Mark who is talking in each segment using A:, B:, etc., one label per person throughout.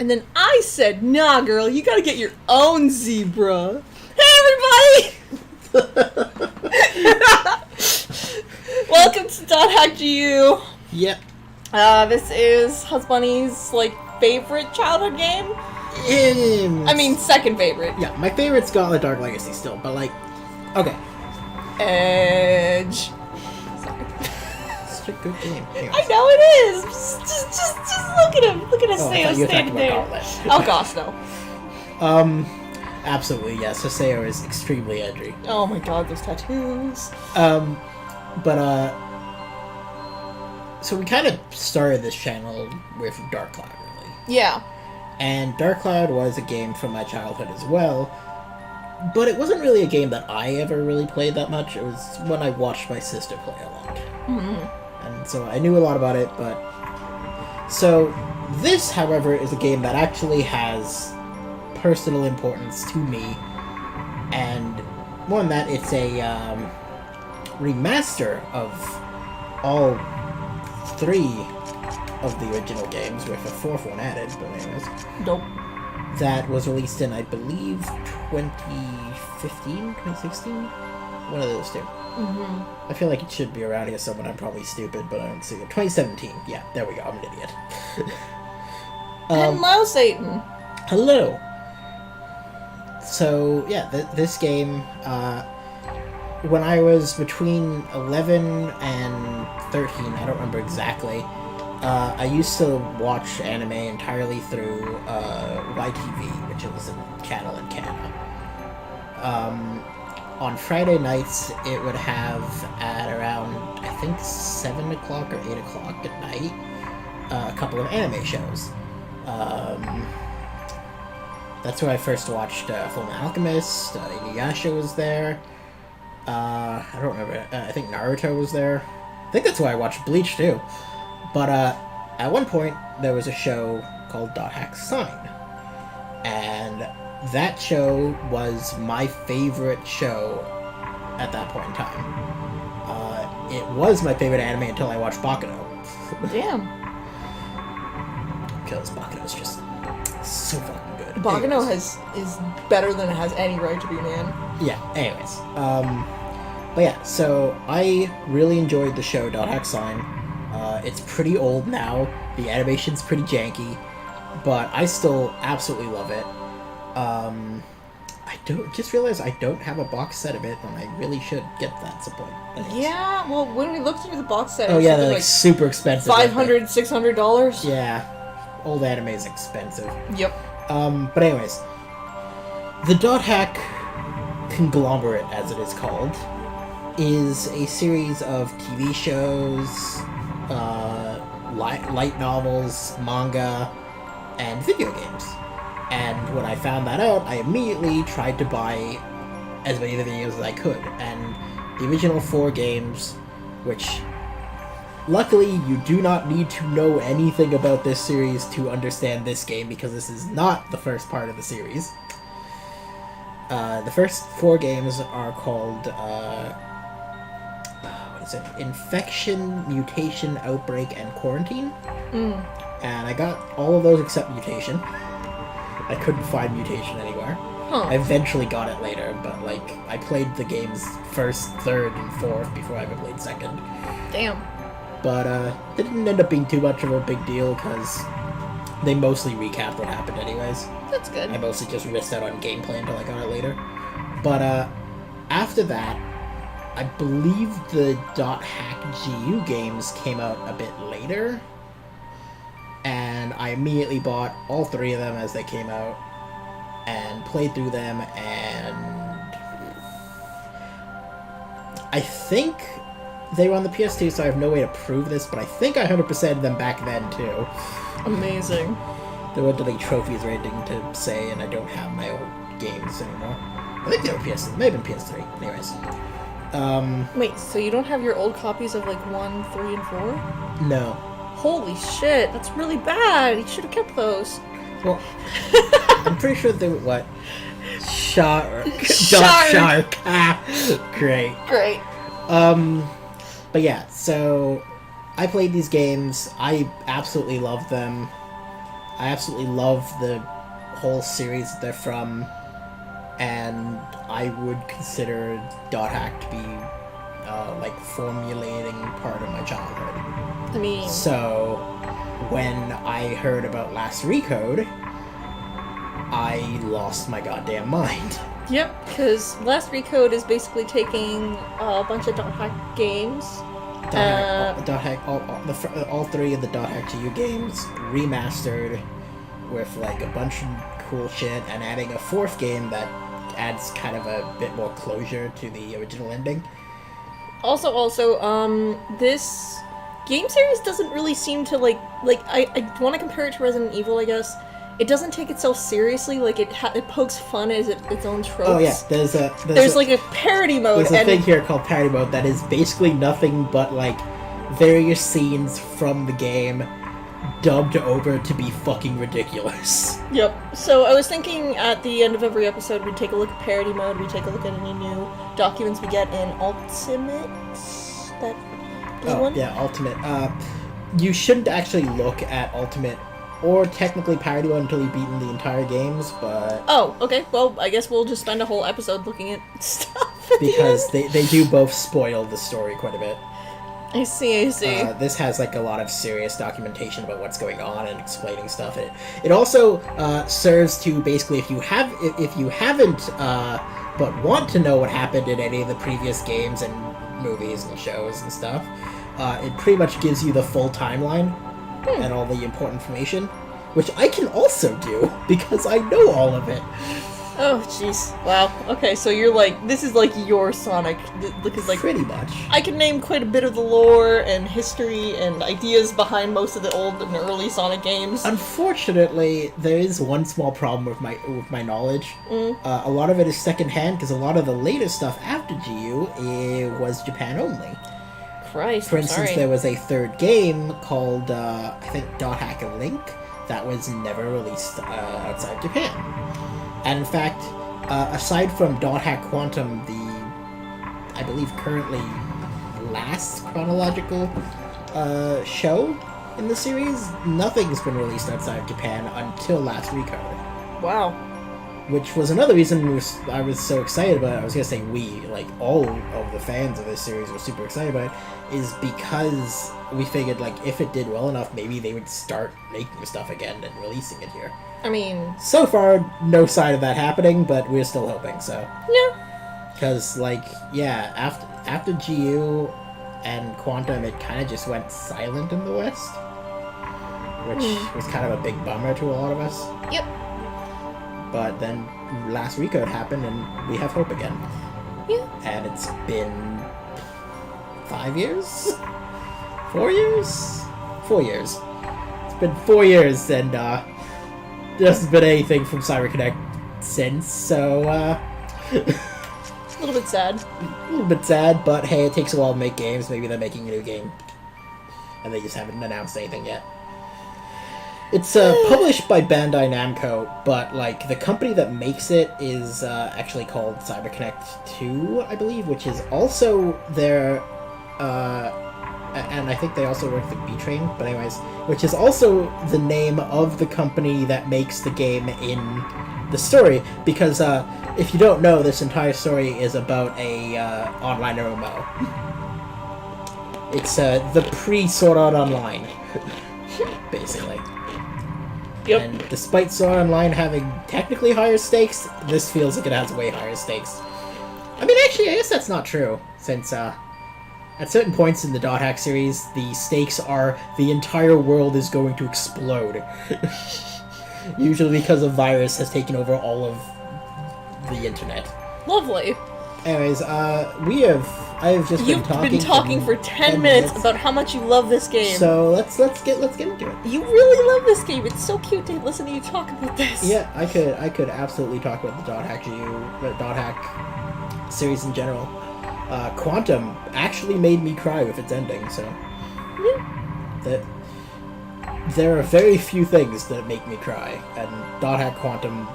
A: And then I said, nah, girl, you gotta get your own zebra. Hey, everybody! Welcome to .hack GU.
B: Yep.
A: This is Husbunni's, favorite childhood game? I mean, second favorite.
B: Yeah, my favorite's Gauntlet Dark Legacy still, but, okay.
A: Edge.
B: It's a good game. Anyways.
A: I know it is. Just look at him. Look at us standing there. Oh gosh, no.
B: Absolutely yes. Haseo is extremely edgy.
A: Oh my god, those tattoos.
B: So we kind of started this channel with Dark Cloud, really.
A: Yeah.
B: And Dark Cloud was a game from my childhood as well, but it wasn't really a game that I ever really played that much. It was when I watched my sister play a lot.
A: Mm-hmm.
B: And so I knew a lot about it, but... So, this, however, is a game that actually has personal importance to me, and more than that, it's a remaster of all 3 of the original games, with a 4th one added, but anyways.
A: Nope.
B: That was released in, I believe, 2015, 2016? One of those 2.
A: Mm-hmm.
B: I feel like it should be around here somewhere. I'm probably stupid, but I don't see it. 2017. Yeah, there we go. I'm an idiot.
A: Hello, Satan.
B: Hello. So, yeah, this game, when I was between 11 and 13, I don't remember exactly, I used to watch anime entirely through YTV, which was a channel in Canada. On Friday nights, it would have at around, I think, 7 o'clock or 8 o'clock at night, a couple of anime shows. That's where I first watched Fullmetal Alchemist, Inuyasha was there, I don't remember, I think Naruto was there. I think that's why I watched Bleach, too. But at one point, there was a show called .hack Sign, and that show was my favorite show at that point in time. It was my favorite anime until I watched Bakuno.
A: Damn.
B: Because Bakuno is just so fucking good.
A: Bakuno is better than it has any right to be, man.
B: Yeah, anyways. But yeah, so I really enjoyed the show .hack Sign. It's pretty old now. The animation's pretty janky, but I still absolutely love it. I just realized I don't have a box set of it, and I really should get that at some point.
A: Yeah, well, when we looked through the box set,
B: they're like super expensive.
A: $500, $600.
B: Yeah, old anime is expensive.
A: Yep.
B: But anyways, the .hack conglomerate, as it is called, is a series of TV shows, light novels, manga, and video games. And when I found that out, I immediately tried to buy as many of the videos as I could. And the original 4 games, which luckily you do not need to know anything about this series to understand this game, because this is not the first part of the series. The first 4 games are called, what is it? Infection, Mutation, Outbreak, and Quarantine. And I got all of those except Mutation. I couldn't find Mutation anywhere.
A: Huh.
B: I eventually got it later, but, I played the games 1st, 3rd, and 4th before I ever played 2nd.
A: Damn.
B: But, it didn't end up being too much of a big deal, because they mostly recapped what happened anyways.
A: That's good.
B: I mostly just missed out on gameplay until I got it later. But, after that, I believe the .hack GU games came out a bit later, and I immediately bought all 3 of them as they came out, and played through them, and I think they were on the PS2, so I have no way to prove this, but I think I 100%ed them back then, too.
A: Amazing.
B: There weren't any trophies or anything to say, and I don't have my old games anymore. I think they were PS3. May have been PS3. Anyways.
A: Wait, so you don't have your old copies of 1, 3, and 4?
B: No.
A: Holy shit, that's really bad. You should have kept those.
B: Well, I'm pretty sure they were, what? Shark. Great. But yeah, so I played these games. I absolutely loved them. I absolutely love the whole series that they're from, and I would consider Dot Hack to be like formulating part of my childhood.
A: I mean,
B: So when I heard about Last Recode, I lost my goddamn mind.
A: yep, because Last Recode is basically taking a bunch of Dot Hack games.
B: All three of the Dot Hack GU games remastered with like a bunch of cool shit, and adding a fourth game that adds kind of a bit more closure to the original ending.
A: Also, this game series doesn't really seem to I want to compare it to Resident Evil, I guess. It doesn't take itself seriously. Like it pokes fun at its own tropes.
B: Oh yeah,
A: there's like a parody mode.
B: There's a thing here called parody mode that is basically nothing but like various scenes from the game dubbed over to be fucking ridiculous.
A: Yep. So I was thinking at the end of every episode we'd take a look at parody mode, we'd take a look at any new documents we get in Ultimate. That blue one?
B: Yeah, Ultimate. You shouldn't actually look at Ultimate or technically parody mode until you've beaten the entire games, but...
A: Oh, okay. Well, I guess we'll just spend a whole episode looking at stuff at
B: because
A: the end.
B: they do both spoil the story quite a bit.
A: I see.
B: This has like a lot of serious documentation about what's going on and explaining stuff. It also serves to basically, if you haven't but want to know what happened in any of the previous games and movies and shows and stuff, it pretty much gives you the full timeline and all the important information, which I can also do because I know all of it.
A: Oh, jeez. Wow. Okay, so you're like, this is like your Sonic, because like...
B: Pretty much.
A: I can name quite a bit of the lore and history and ideas behind most of the old and early Sonic games.
B: Unfortunately, there is one small problem with my knowledge. A lot of it is secondhand, because a lot of the later stuff after GU was Japan only.
A: Christ,
B: For instance, there was a third game called, I think, Dot Hack and Link, that was never released outside Japan. And in fact, aside from Dot Hack Quantum, I believe currently last chronological show in the series, nothing's been released outside of Japan until Last Recode.
A: Wow.
B: Which was another reason I was so excited about it. I was going to say we, like all of the fans of this series were super excited about it, is because we figured like if it did well enough, maybe they would start making stuff again and releasing it here.
A: I mean...
B: So far, no sign of that happening, but we're still hoping, so.
A: Yeah.
B: Because, like, yeah, after GU and Quantum, it kind of just went silent in the West. Which was kind of a big bummer to a lot of us.
A: Yep.
B: But then Last Recode happened, and we have hope again.
A: Yeah.
B: And it's been 5 years? 4 years? 4 years. It's been 4 years, and, there hasn't been anything from CyberConnect since, so,
A: A little bit sad.
B: A little bit sad, but hey, it takes a while to make games. Maybe they're making a new game. And they just haven't announced anything yet. It's published by Bandai Namco, but, like, the company that makes it is actually called CyberConnect 2, I believe, which is also their, and I think they also work with B-Train, but anyways, which is also the name of the company that makes the game in the story, because if you don't know, this entire story is about a online MMO. It's the pre-Sword Art Online, basically.
A: Yep.
B: And despite Sword Art Online having technically higher stakes, this feels like it has way higher stakes. I mean, actually, I guess that's not true, since at certain points in the Dot Hack series, the stakes are the entire world is going to explode. Usually because a virus has taken over all of the internet.
A: Lovely.
B: Anyways, I have just
A: You've been talking for 10 minutes about how much you love this game.
B: So let's get into it.
A: You really love this game. It's so cute to listen to you talk about this.
B: Yeah, I could absolutely talk about the Dot Hack series in general. Quantum actually made me cry with its ending, so... Yeah. There are very few things that make me cry, and Dot Hack Quantum...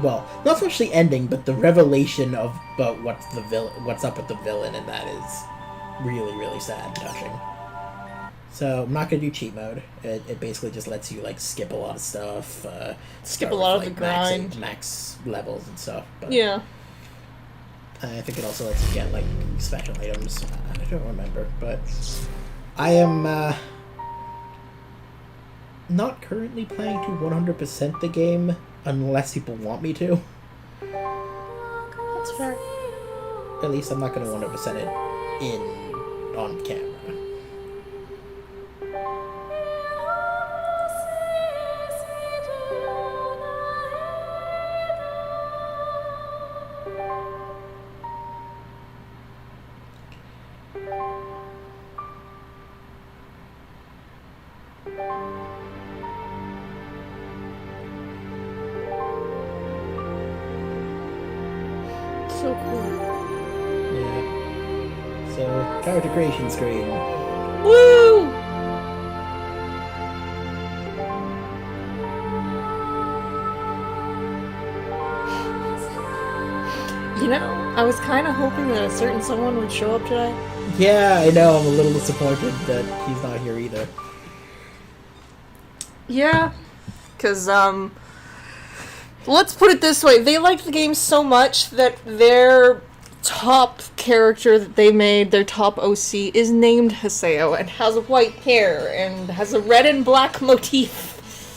B: Well, not so much the ending, but the revelation of what's up with the villain, and that is really, really sad and touching. So I'm not gonna do cheat mode. It basically just lets you like skip a lot of stuff,
A: Skip a lot of the grind.
B: max levels and stuff. But
A: Yeah.
B: I think it also lets you get like special items. I don't remember, but I am not currently planning to 100% the game unless people want me to.
A: That's fair.
B: At least I'm not going to 100% it on camera.
A: So cool.
B: Yeah. So, character creation screen.
A: Woo! You know, I was kind of hoping that a certain someone would show up today.
B: Yeah, I know. I'm a little disappointed that he's not here either.
A: Yeah, because, let's put it this way. They liked the game so much that their top character that they made, their top OC, is named Haseo and has white hair and has a red and black motif.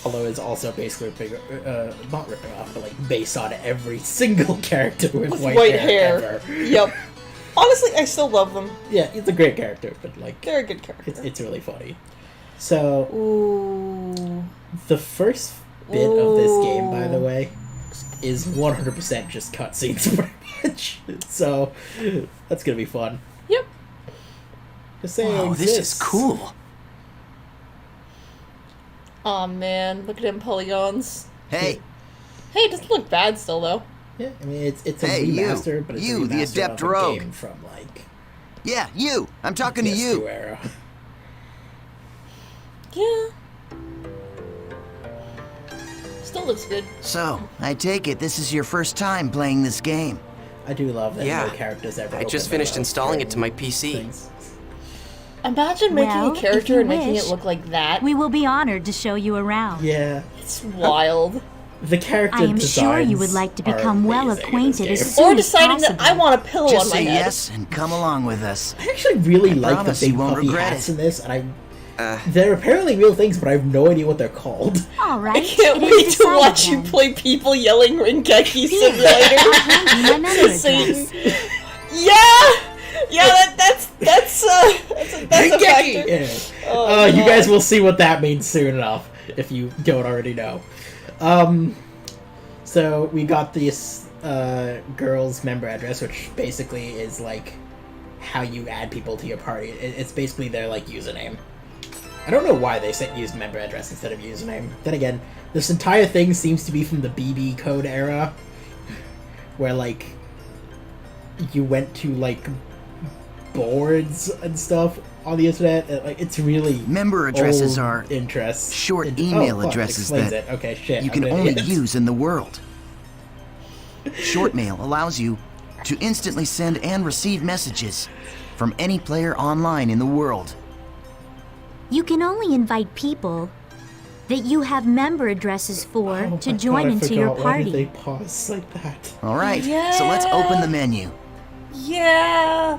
B: Although it's also basically not ripping off, but like based on every single character with white hair ever.
A: Yep. Honestly, I still love them.
B: Yeah, it's a great character, but like
A: They're a good character.
B: it's really funny. So
A: Ooh.
B: the first bit of this game, by the way, is 100% just cutscenes, pretty much. So that's gonna be fun.
A: Yep.
C: Whoa, this is cool.
A: Aw, man. Look at them polygons.
C: Hey,
A: Hey, it doesn't look bad still, though.
B: Yeah, I mean it's a
C: Hey, you.
B: remaster, but it's
C: You,
B: a
C: the
B: remaster
C: adept
B: of a
C: rogue.
B: game from like
C: yeah, you. I'm talking to
B: PS2
C: you.
B: era.
A: Yeah. Still looks good.
C: So, I take it this is your first time playing this game.
B: I do love that
D: Yeah.
B: no characters ever.
D: I just
B: open
D: finished
B: their mouths
D: installing it to my
B: during
D: PC.
B: things.
A: Imagine making
E: Well,
A: a
E: if
A: character
E: you
A: and making
E: wish,
A: it look like that.
E: We will be honored to show you around.
B: Yeah,
A: It's wild.
B: the character
E: I am sure you would
B: designs
E: like to
B: are
E: become well
B: amazing in
E: acquainted
B: this
E: as
B: game.
E: soon
A: Or deciding that I
E: possible.
A: want a pillow
C: Just
A: on my
C: say
A: head.
C: yes and come along with us.
B: I actually really like the
C: promise
B: big
C: you won't
B: puffy
C: regret
B: hats
C: it.
B: in this, and they're apparently real things, but I have no idea what they're called.
E: All right.
A: I can't
E: it is
A: wait to
E: decided
A: watch you
E: then.
A: play people yelling Ringeki Simulator.
E: My member
A: to sing.
E: address.
A: Yeah, that's a factor.
B: Yeah.
A: Oh,
B: You
A: God.
B: guys will see what that means soon enough, if you don't already know. So we got this girl's member address, which basically is like how you add people to your party. It's basically their like username. I don't know why they use member address instead of username. Then again, this entire thing seems to be from the BB code era, where like you went to like boards and stuff on the internet. Like it's really
C: Member addresses
B: old
C: are
B: interests.
C: short
B: And-
C: email
B: fuck,
C: addresses
B: explains
C: that
B: it. Okay, shit.
C: you
B: I'm
C: can
B: an
C: only
B: idiot.
C: use in the world. Short mail allows you to instantly send and receive messages from any player online in the world.
E: You can only invite people that you have member addresses for
B: Oh
E: to
B: my
E: join
B: God, I
E: into your
B: forgot. Why did they
E: party.
B: pause like that?
C: All right, so let's open the menu.
A: Yeah.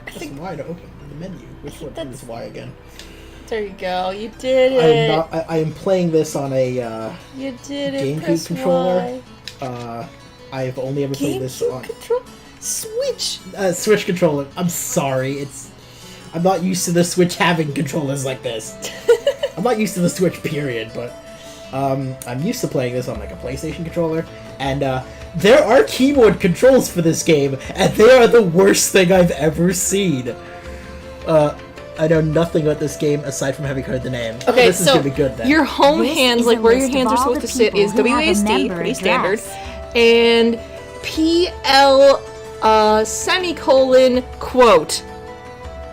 B: That's why to open the menu. Which one
A: that's-
B: is why again?
A: There you go. You did
B: I'm
A: it.
B: not. I am playing this on a
A: You did it.
B: GameCube
A: Press
B: controller.
A: Y.
B: I've only ever played this
A: GameCube
B: on
A: control. Switch.
B: Switch controller. I'm sorry. I'm not used to the Switch having controllers like this. I'm not used to the Switch, period. But I'm used to playing this on like a PlayStation controller, and there are keyboard controls for this game, and they are the worst thing I've ever seen. I know nothing about this game aside from having heard the name.
A: Okay,
B: this is
A: so
B: gonna be good then.
A: your home
E: This
A: hands,
E: is
A: like
E: a
A: where your
E: list of
A: hands are
E: all
A: supposed
E: the
A: to sit, is
E: people who have a
A: WASD,
E: member
A: pretty
E: address.
A: standard, and PL semicolon quote.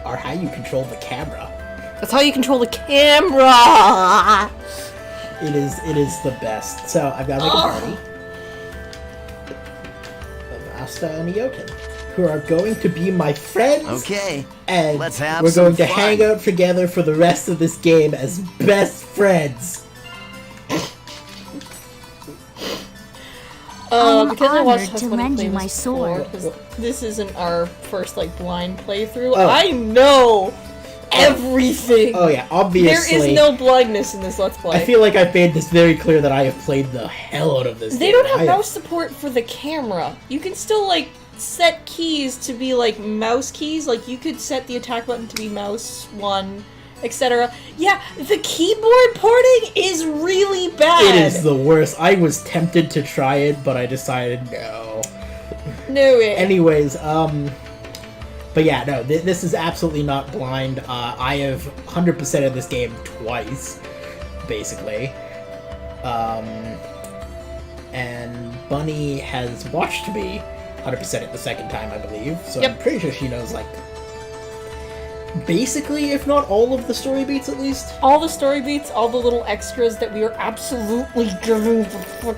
B: Or how you control the camera.
A: That's how you control the camera.
B: It is the best. So I've got to make a party of Asta and Eoten. who are going to be my friends.
C: Okay,
B: And
C: let's have
B: we're
C: some
B: going to
C: fun.
B: hang out together for the rest of this game as best friends.
E: I'm
A: Because I watched
E: honored to
A: Husbunni
E: lend
A: play
E: you
A: this
E: my
A: before,
E: sword.
A: 'cause this isn't our first like blind playthrough.
B: Oh.
A: I know everything.
B: Oh yeah, obviously.
A: There is no blindness in this Let's Play.
B: I feel like I've made this very clear that I have played the hell out of this
A: They
B: game.
A: don't have
B: I
A: mouse support for the camera. You can still like set keys to be like mouse keys. Like you could set the attack button to be mouse 1, etc. Yeah, the keyboard porting is really bad.
B: It is the worst. I was tempted to try it, but I decided no.
A: No way.
B: Anyways, but yeah, no, this is absolutely not blind. I have 100% of this game twice, basically. And Bunny has watched me 100% it the second time, I believe. So
A: Yep.
B: I'm pretty sure she knows, like, basically, if not all of the story beats at least.
A: All the story beats, all the little extras that we are absolutely getting we're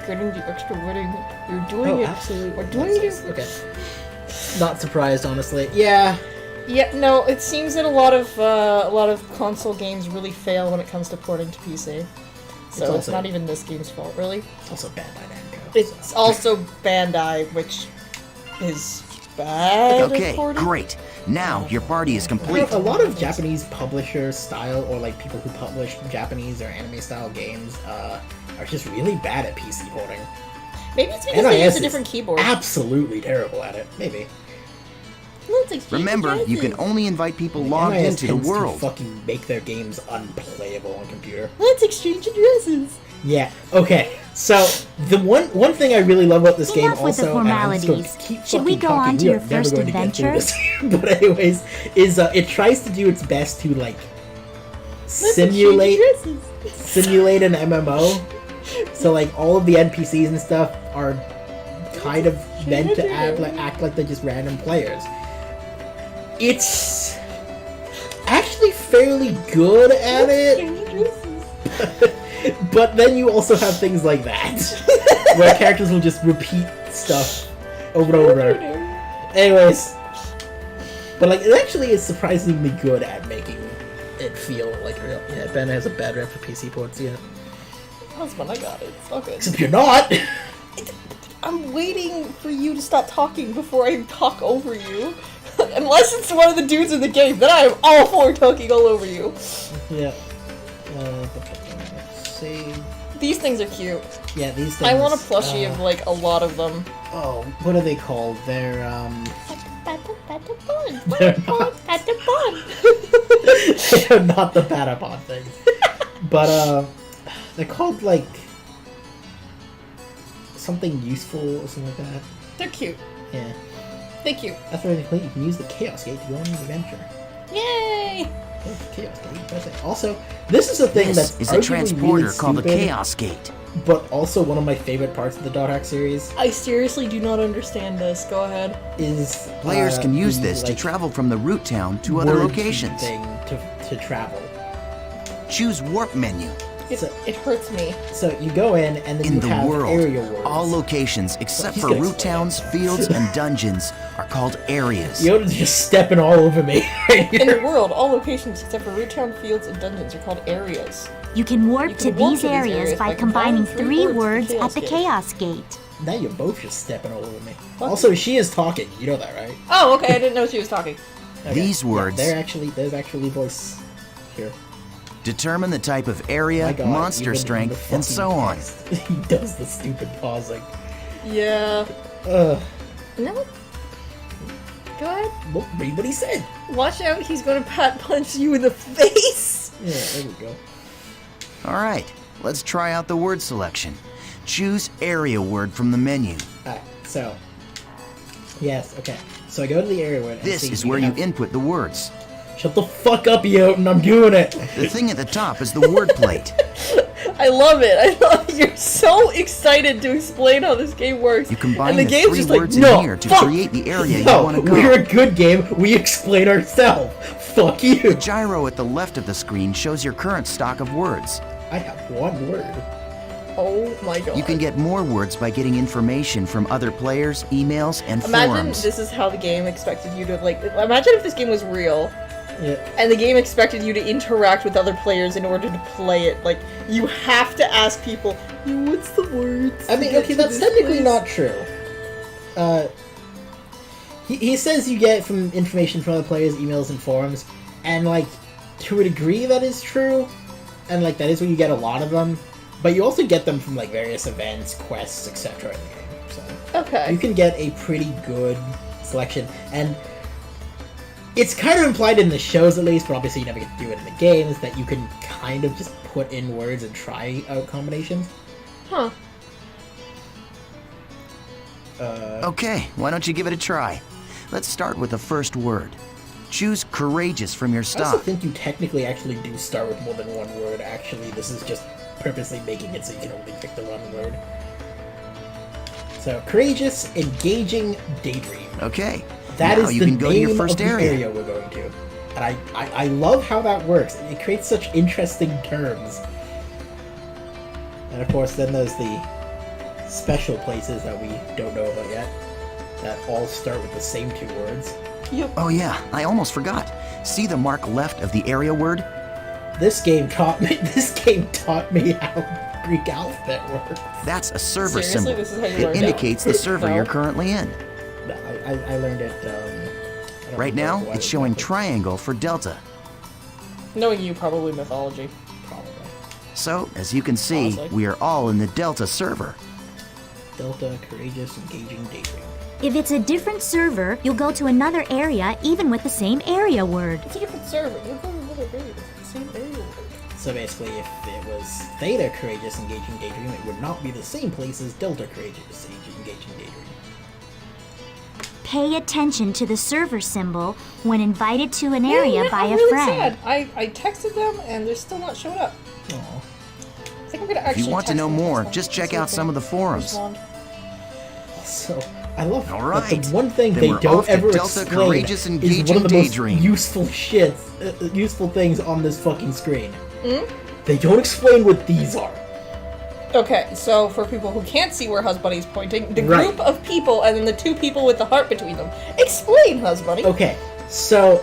A: getting the extra wedding. You're doing it.
B: Absolutely.
A: We're doing it.
B: Okay. Not surprised, honestly. Yeah.
A: Yeah, no, it seems that a lot of console games really fail when it comes to porting to PC. So it's
B: also-
A: not even this game's fault, really.
B: It's also Bandai Namco.
A: It's
B: so.
A: also Bandai, which is bad. at
C: Okay,
A: porting.
C: great. Now your party is complete.
B: A lot of Japanese publisher style, or like people who publish Japanese or anime style games, are just really bad at PC porting.
A: Maybe it's because they
B: NIS
A: use a
B: is
A: different keyboard.
B: Absolutely terrible at it. Maybe.
A: Let's exchange
C: Remember, you can
A: addresses.
C: only invite people logged
B: NIS
C: into the
B: tends to
C: world.
B: fucking make their games unplayable on computer.
A: Let's exchange addresses.
B: Yeah. Okay. So the one thing I really love about this game
E: Enough with the
B: also, and I'm just going to
E: formalities.
B: keep
E: Should we
B: fucking
E: go on
B: talking,
E: to
B: we
E: your
B: are never
E: first
B: going to get through
E: adventure?
B: this. But anyways, is it tries to do its best to like
A: Let's
B: simulate
A: exchange addresses.
B: simulate an MMO. So like all of the NPCs and stuff are kind of meant to act like they're just random players. It's actually fairly good at it,
A: Exchange addresses.
B: but then you also have things like that, where characters will just repeat stuff over and over. Anyways, but like it actually is surprisingly good at making it feel like real. Yeah, Ben has a bad rep for PC ports, yeah.
A: Husband, I got it. It's all good.
B: Except you're not!
A: I'm waiting for you to stop talking before I talk over you. Unless it's one of the dudes in the game, then I am all for talking all over you.
B: Yeah. Save.
A: These things are cute.
B: Yeah, these things.
A: I want a plushie of like a lot of them.
B: Oh, what are they called? They're
A: They're
B: they're not the Patapon things. But they're called like something useful or something like that.
A: They're cute.
B: Yeah.
A: Thank you.
B: That's really cool. You can use the Chaos Gate to go on an adventure.
A: Yay!
B: There's the Chaos Gate. Press it. Also, this is a thing
C: This
B: that's
C: is a
B: arguably
C: transporter
B: really
C: called the
B: stupid,
C: Chaos Gate.
B: but also one of my favorite parts of the Dot Hack series
A: I seriously do not understand this. Go ahead.
B: is
C: Players can use
B: the,
C: this to
B: like,
C: travel from the root town to other
B: word key
C: locations.
B: thing to travel.
C: Choose Warp menu.
A: It hurts me.
B: So you go in and then
C: In
B: you
C: the
B: have
C: world,
B: area words.
C: all locations except
B: He's
C: for
B: gonna
C: root
B: explain
C: towns,
B: it.
C: fields, and dungeons are called areas.
B: Yoda's just stepping all over me right
A: In the
B: here.
A: world, all locations except for root town, fields, and dungeons are called areas.
E: You can warp
A: You
E: to
A: can warp
E: these
A: to these
E: areas
A: areas
E: by
A: by
E: combining
A: combining
E: 3 words
A: the
E: at the
A: Chaos
E: Chaos Gate.
B: Now you're both just stepping all over me. Also, she is talking. You know that, right?
A: Oh, okay. I didn't know she was talking.
B: Okay.
C: These
B: Yeah,
C: words
B: there's actually voice here.
C: determine the type of area,
B: My God,
C: monster
B: even
C: strength,
B: the
C: and so
B: fucking
C: on.
B: text. He does the stupid pausing.
A: Yeah.
B: Ugh.
A: No. Go ahead.
B: Well, read what he said.
A: Watch out. He's going to pat punch you in the face.
B: Yeah, there we go.
C: Alright, let's try out the word selection. Choose area word from the menu.
B: Alright, so. Yes, okay. So I go to the area word and
C: This
B: see
C: is where you
B: have-
C: input the words.
B: Shut the fuck up, Yoten, I'm doing it!
C: The thing at the top is the word plate.
A: I love it. I love it. You're so excited to explain how this game works.
C: You combine
A: and the
C: the
A: game's
C: 3
A: just
C: words
A: like, no,
C: in here to
A: fuck.
C: create the area you
B: No,
C: want to
B: we're
C: go.
B: a good game, we explain ourselves. Fuck you!
C: The gyro at the left of the screen shows your current stock of words.
B: I have one word.
A: Oh my god.
C: You can get more words by getting information from other players, emails, and
A: Imagine
C: forums.
A: this is how the game expected you to, like, imagine if this game was real,
B: Yeah.
A: and the game expected you to interact with other players in order to play it. Like, you have to ask people, what's the words?
B: I mean, okay, that's technically not true. He says you get from information from other players, emails, and forums, and, like, to a degree that is true, and, like, that is where you get a lot of them, but you also get them from, like, various events, quests, etc. in the game, so...
A: Okay.
B: You can get a pretty good selection, and it's kind of implied in the shows at least, but obviously you never get to do it in the games, that you can kind of just put in words and try out combinations.
A: Huh.
C: Okay, why don't you give it a try? Let's start with the first word. Choose courageous from your
B: I also
C: stock.
B: think you technically actually do start with more than one word, actually. This is just purposely making it so you can only pick the one word. So, courageous, engaging, daydream.
C: Okay,
B: That
C: now
B: is
C: you
B: the
C: can go to your
B: name
C: first
B: of the
C: area.
B: area we're going to. And I love how that works. It creates such interesting terms. And of course, then there's the special places that we don't know about yet, that all start with the same two words.
C: Oh yeah, I almost forgot. See the mark left of the area word?
B: This game taught me how Greek alphabet works.
C: That's a server
A: Seriously?
C: symbol.
A: This is how you
C: It
A: learned it?
C: indicates the server
A: No.
C: you're currently in.
B: No, I learned it. I don't
C: Right
B: remember
C: now,
B: why
C: it's showing
B: exactly.
C: triangle for delta.
A: Knowing you, probably mythology.
B: Probably.
C: So, as you can see,
A: Honestly.
C: we are all in the delta server.
B: Delta, courageous, engaging, daydream.
E: If it's a different server, you'll go to another area even with the same area word.
A: It's a different server. You're going to another area. It's the same area.
B: So basically, if it was Theta, courageous, engaging, daydream, it would not be the same place as Delta, courageous, engaging, daydream.
E: Pay attention to the server symbol when invited to an area by
A: I'm
E: a
A: really
E: friend.
A: sad. I texted them and they're still not showing up.
B: Aww.
A: I think I'm gonna actually.
C: If you want to
A: text
C: know
A: them
C: more,
A: this one
C: just
A: and
C: check
A: see if
C: out
A: they
C: some of the forums.
A: respond.
B: So, I love
C: All
B: that
C: right.
B: the one thing
C: Then
B: they
C: we're
B: don't
C: off to
B: ever
C: Delta,
B: explain
C: courageous,
B: is one
C: engaging,
B: of the most
C: daydream.
B: useful useful things on this fucking screen.
A: Hmm?
B: They don't explain what these are.
A: Okay, so for people who can't see where Husbunny is pointing, the
B: Right.
A: group of people and then the two people with the heart between them. Explain, Husbunny.
B: Okay, so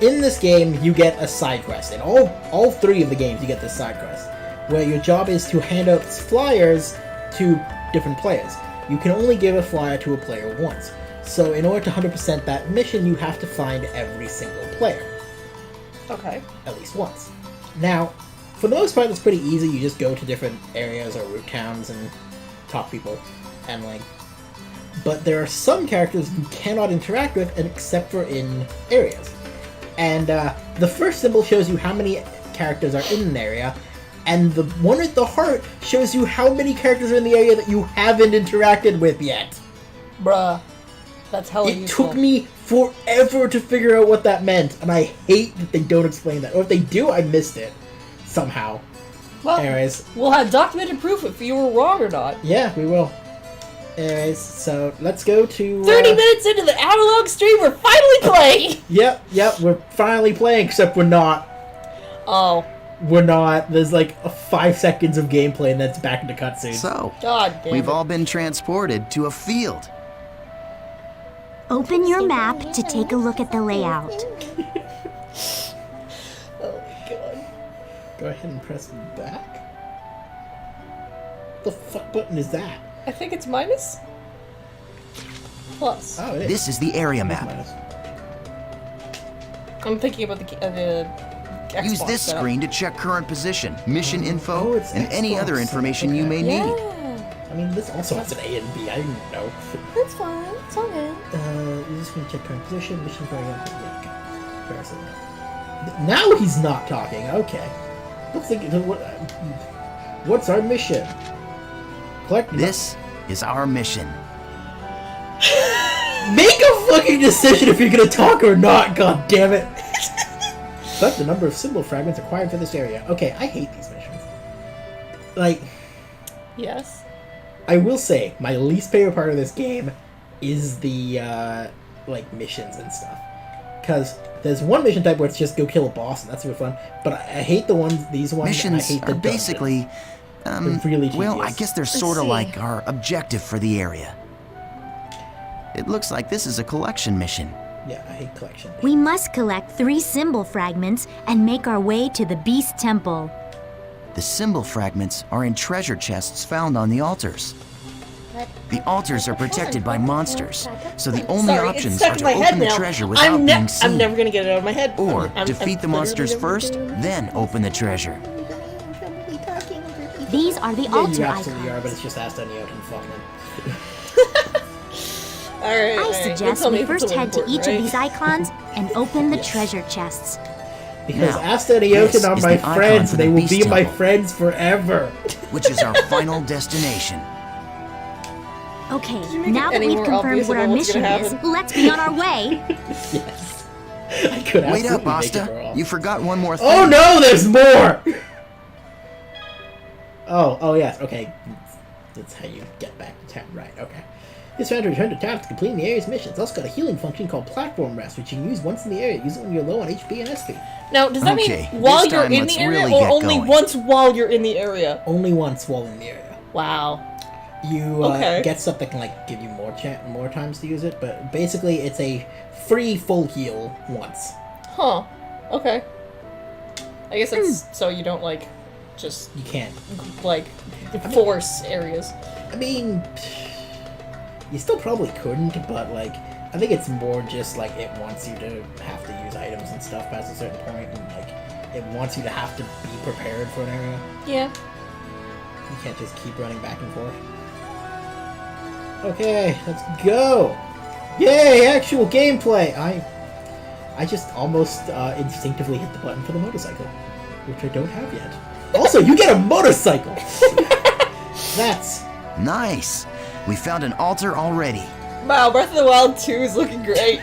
B: in this game you get a side quest. In all three of the games you get this side quest, where your job is to hand out flyers to different players. You can only give a flyer to a player once. So in order to 100% that mission, you have to find every single player.
A: Okay.
B: At least once. Now, for the most part, it's pretty easy. You just go to different areas or root towns and talk to people, and like. But there are some characters you cannot interact with, and except for in areas. And the first symbol shows you how many characters are in an area, and the one with the heart shows you how many characters are in the area that you haven't interacted with yet.
A: Bruh. That's hella
B: It
A: useful.
B: took me forever to figure out what that meant, and I hate that they don't explain that. Or if they do, I missed it. Somehow.
A: Well,
B: Anyways,
A: we'll have documented proof if you were wrong or not.
B: yeah, we will. Anyways, so let's go to...
A: 30 minutes into the analog stream, we're finally playing!
B: Yep, we're finally playing, except we're not.
A: Oh,
B: We're not. There's like 5 seconds of gameplay, and that's back into cutscene.
C: So,
A: god damn
C: we've
A: it.
C: all been transported to a field.
E: Open your map to take a look at the layout.
A: Oh my god.
B: Go ahead and press back. The fuck button is that?
A: I think it's minus? Plus.
B: Oh, it is.
C: This is the area map.
B: Minus.
A: I'm thinking about the Xbox
C: Use this
A: setup.
C: screen to check current position, mission
B: Oh,
C: info,
B: it's
C: and any
B: Xbox,
C: other information you may
A: Yeah.
C: need.
B: I mean, this also has an A and B. I didn't know.
A: That's fine. It's all good.
B: You're just gonna check current position, mission going on. Comparison. Now he's not talking. Okay. Let's think. What's our mission? Collect.
C: This is our mission.
B: Make a fucking decision if you're gonna talk or not. God damn it. Select the number of symbol fragments required for this area. Okay, I hate these missions. Like,
A: Yes.
B: I will say, my least favorite part of this game is the, like, missions and stuff. Because there's one mission type where it's just go kill a boss, and that's super fun. But I hate these ones, and I
C: Missions
B: hate the
C: are basically
B: They're really
C: Well, I
B: tedious.
C: guess they're sort of
A: see.
C: like our objective for the area. It looks like this is a collection mission.
B: Yeah, I hate collection.
E: We must collect 3 symbol fragments and make our way to the Beast Temple.
C: The symbol fragments are in treasure chests found on the altars. The altars are protected by monsters, so the only
A: Sorry, it's
C: options
A: stuck
C: are
A: in
C: to
A: my head
C: open the
A: now.
C: treasure without being seen.
A: I'm never gonna get it out of my head.
C: Or
A: I'm
C: defeat the
A: literally
C: monsters
A: never
C: first,
A: gonna get it out of my head.
C: then open the treasure.
E: These are the
B: Yeah,
E: altar
B: you absolutely are, but
E: icons.
B: it's just Asta and Jotun fucking.
A: Alright,
E: I
A: alright.
E: suggest
A: Tell me
E: we
A: if it's
E: first
A: really
E: head to
A: important,
E: each
A: right?
E: of these icons and open the
B: Yes.
E: treasure chests.
B: Because
C: Now,
B: Asta and
C: this
B: Jotun are
C: is
B: my
C: the icon
B: friends.
C: for
B: They
C: the
B: will
C: Beast
B: be my
C: Temple.
B: friends forever.
C: Which is our final destination.
E: Okay,
A: you make
E: now
A: it
E: that
A: any
E: we've
A: more
E: confirmed
A: obvious
E: what our
A: about what's
E: mission
A: gonna
E: is,
A: happen?
E: let's be on our way.
B: Yes. I could
C: Wait up,
B: absolutely make it
C: Asta.
B: wrong.
C: You forgot one more thing.
B: Oh no, there's more! Oh yes, okay. That's how you get back to town, right, okay. This round to return to town to complete the area's mission. It's also got a healing function called Platform Rest, which you can use once in the area. Use it when you're low on HP and SP.
A: Now, does that
C: Okay,
A: mean while
C: this
A: you're
C: time
A: in
C: let's
A: the area,
C: really
A: or
C: get
A: only
C: going.
A: once while you're in the area?
B: Only once while in the area.
A: Wow.
B: You
A: Okay.
B: get stuff that can like give you more times to use it, but basically it's a free full heal once.
A: Huh. Okay. I guess it's so you don't like just
B: You can't.
A: like force areas.
B: I mean, you still probably couldn't, but like I think it's more just like it wants you to have to use items and stuff past a certain point, and like it wants you to have to be prepared for an area.
A: Yeah.
B: You can't just keep running back and forth. Okay, let's go! Yay, actual gameplay! I just almost instinctively hit the button for the motorcycle, which I don't have yet. Also, you get a motorcycle! That's...
C: Nice. We found an altar already.
A: Wow, Breath of the Wild 2 is looking great.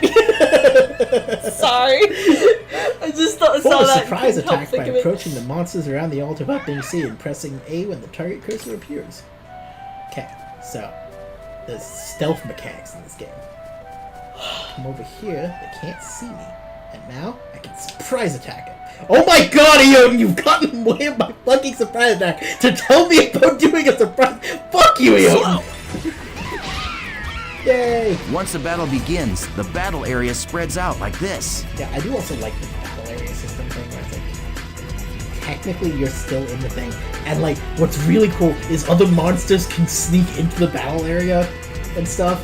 A: Sorry. I just thought, saw
B: Form a
A: that.
B: surprise
A: couldn't help
B: attack by
A: think of it.
B: approaching the monsters around the altar without being seen, pressing A when the target cursor appears. Okay, so there's stealth mechanics in this game. I'm over here, they can't see me, and now I can surprise attack it. Oh my god, Eoden, you've gotten away with my fucking surprise attack to tell me about doing a surprise. Fuck you, Eoden! Yay!
C: Once the battle begins, the battle area spreads out like this.
B: Yeah, I do also like the battle area system thing where it's like, technically you're still in the thing, and like, what's really cool is other monsters can sneak into the battle area and stuff,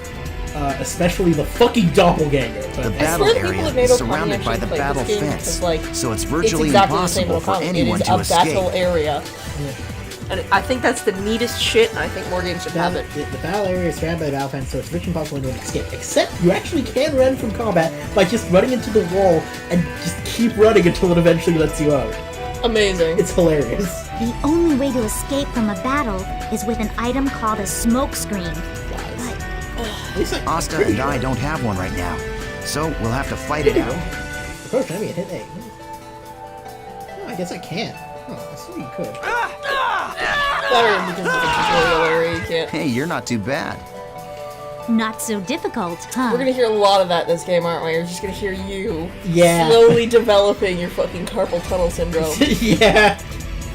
B: especially the fucking doppelganger.
C: The
B: But
C: battle
A: swear the people
C: area
A: that made
C: is
A: Okami
C: surrounded by
A: actually
C: the
A: played
C: battle
A: this game
C: fence,
A: because, like,
C: so it's
A: it's
C: virtually
A: exactly the same
C: impossible
A: with
C: for
A: Okami.
C: anyone
A: It is
C: to
A: a battle
C: escape.
A: area. And I think that's the neatest shit, and I think more games should have it.
B: the battle area is surrounded by the battle fence, so it's virtually impossible to escape. Except you actually can run from combat by just running into the wall and just keep running until it eventually lets you out.
A: Amazing.
B: It's hilarious.
E: The only way to escape from a battle is with an item called a smoke screen.
B: At least
C: Asta and I don't have one right now, so we'll have to fight it out.
B: Approach enemy and hit A. Oh, I guess I can't. Oh, I see you could.
A: Better because it's a tutorial area, you can't.
C: Hey, you're not too bad.
E: Not so difficult, huh?
A: We're gonna hear a lot of that in this game, aren't we? We're just gonna hear you
B: Yeah.
A: slowly developing your fucking carpal tunnel syndrome
B: Yeah.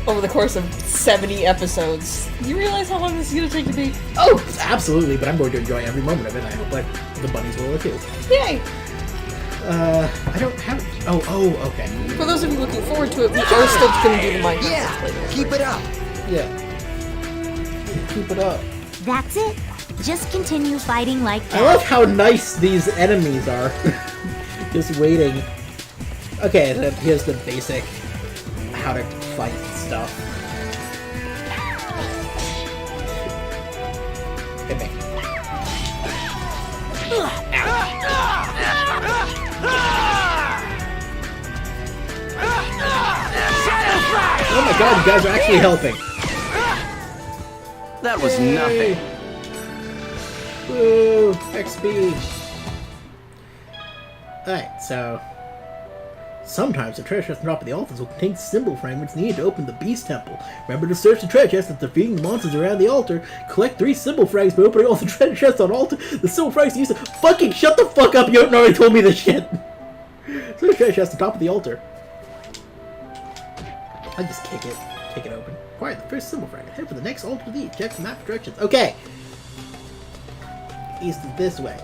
A: over the course of 70 episodes. Do you realize how long this is gonna take to beat?
B: Oh, absolutely, but I'm going to enjoy every moment of it. I hope like the bunnies will too.
A: Yay!
B: I don't have. Oh, okay.
A: For those of you looking forward to it, we are still gonna do the Minecraft Let's
C: Yeah,
A: Play.
C: keep it up.
B: Yeah. Keep it up.
E: That's it. Just continue fighting like
B: I
E: that.
B: love how nice these enemies are. Just waiting. Okay, then here's the basic how to fight stuff. Hit me. Oh my god, you guys are actually helping.
C: That was nothing.
B: Woo! XP! Alright, so... Sometimes the treasure chest on top of the altars will contain symbol fragments needed to open the Beast Temple. Remember to search the treasure chest after defeating the monsters around the altar. Collect 3 symbol fragments by opening all the treasure chests on altar. The symbol fragments used to... Fucking shut the fuck up! You already told me this shit! Search the treasure chest on top of the altar. I just kick it. Kick it open. Acquire the first symbol fragment. Head for the next altar lead. Check the map directions. Okay! East is this way.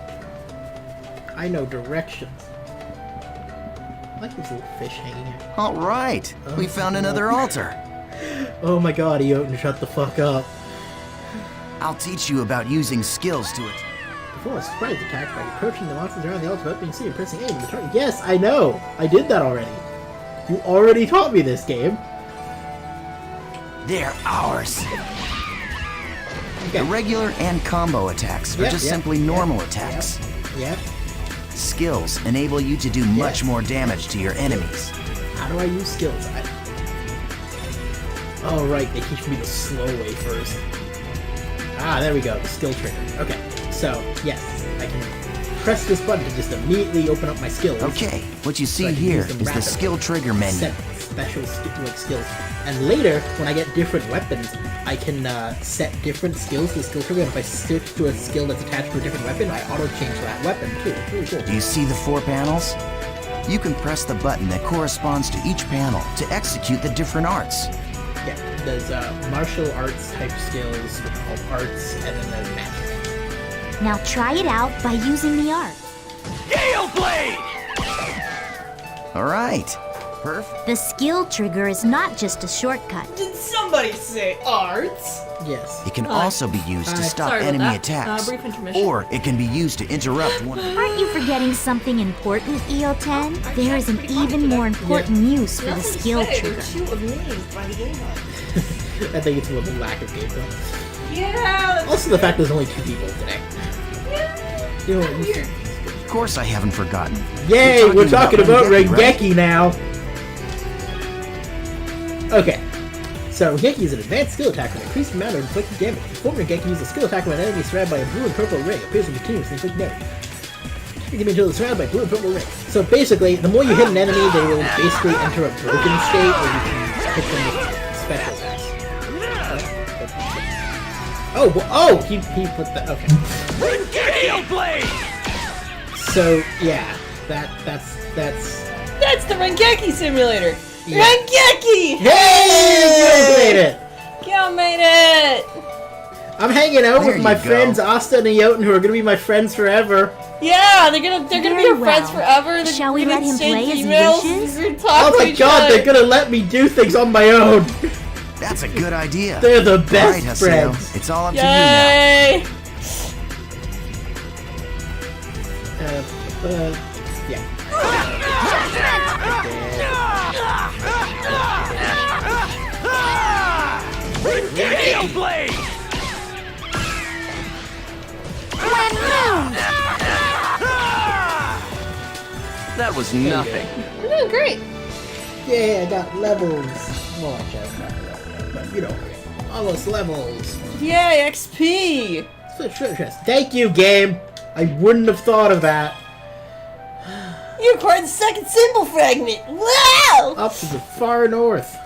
B: I know directions. I like these little fish hanging here.
C: All right, we found another altar.
B: Oh my god, Eoten, shut the fuck up.
C: I'll teach you about using skills to it.
B: Perform a surprise attack by approaching the monsters around the altar without being seen and pressing A to the target. Yes, I know! I did that already. You already taught me this game.
C: They're ours.
B: Okay.
C: The regular and combo attacks are just simply normal attacks.
B: Yep.
C: Skills enable you to do much more damage to your enemies.
B: How do I use skills? Oh, right, they teach me the slow way first. Ah, there we go, the skill trigger. Okay, so, yes, I can press this button to just immediately open up my skills.
C: Okay, what you see
B: I can
C: here
B: use them
C: is the
B: rapidly.
C: skill trigger menu.
B: Set special skills. And later, when I get different weapons, I can set different skills to the skill trigger, and if I switch to a skill that's attached to a different weapon, I auto-change that weapon, too. It's really cool.
C: Do you see the 4 panels? You can press the button that corresponds to each panel to execute the different arts.
B: Yeah, there's martial arts type skills, called arts, and then there's magic.
E: Now try it out by using the art.
D: Gale Blade!
C: All right, perfect.
E: The skill trigger is not just a shortcut.
A: Did somebody say arts?
B: Yes.
C: It can also be used to stop
A: Sorry about
C: enemy
A: that.
C: attacks,
A: Brief intermission.
C: or it can be used to interrupt one.
E: Aren't you forgetting something important, EO10? There is an even more important use for the skill trigger.
A: Too amazed by the game.
B: I think it's a little lack of gameplay.
A: Yeah.
B: Also, the fact there's only 2 people today. You know,
A: Weird.
C: Of course, I haven't forgotten.
B: Yay, we're talking about
C: Rengeki,
B: Rengeki now! Okay. So, Rengeki is an advanced skill attack with an increased amount of inflicted damage. Perform Rengeki uses a skill attack when an enemy is surrounded by a blue and purple ring. Appears to continuously inflict damage. You can until it's surrounded by blue and purple ring. So basically, the more you hit an enemy, they will basically enter a broken state where you can hit them with special attacks. Oh, he put that. Okay.
D: Gale Blade!
B: So yeah, that's.
A: That's the Rengeki simulator.
B: Yeah.
A: Rengeki!
B: Hey, you made it!
A: You made it!
B: I'm hanging out
C: There
B: with my
C: you go.
B: friends Asta and Eoten, who are gonna be my friends forever.
A: Yeah, they're gonna be
E: Very
A: your friends
E: well.
A: forever. They're
E: Shall we
A: gonna
E: let him
A: exchange
E: play as he
A: emails,
E: wishes?
A: they're gonna talk
B: Oh
A: to
B: my
A: each
B: god,
A: other.
B: they're gonna let me do things on my own.
C: That's a good idea.
B: They're the
C: All right,
B: best
C: Haseo,
B: friends.
C: it's all up to you now.
A: Yay!
B: Yeah.
D: Gale Blade!
F: That was nothing.
A: You're doing great.
B: Yeah, I got levels. Well, actually, I got levels, but you know, almost levels.
A: Yay, XP!
B: Thank you, game. I wouldn't have thought of that.
A: You acquired the second symbol fragment! Wow!
B: Up to the far north.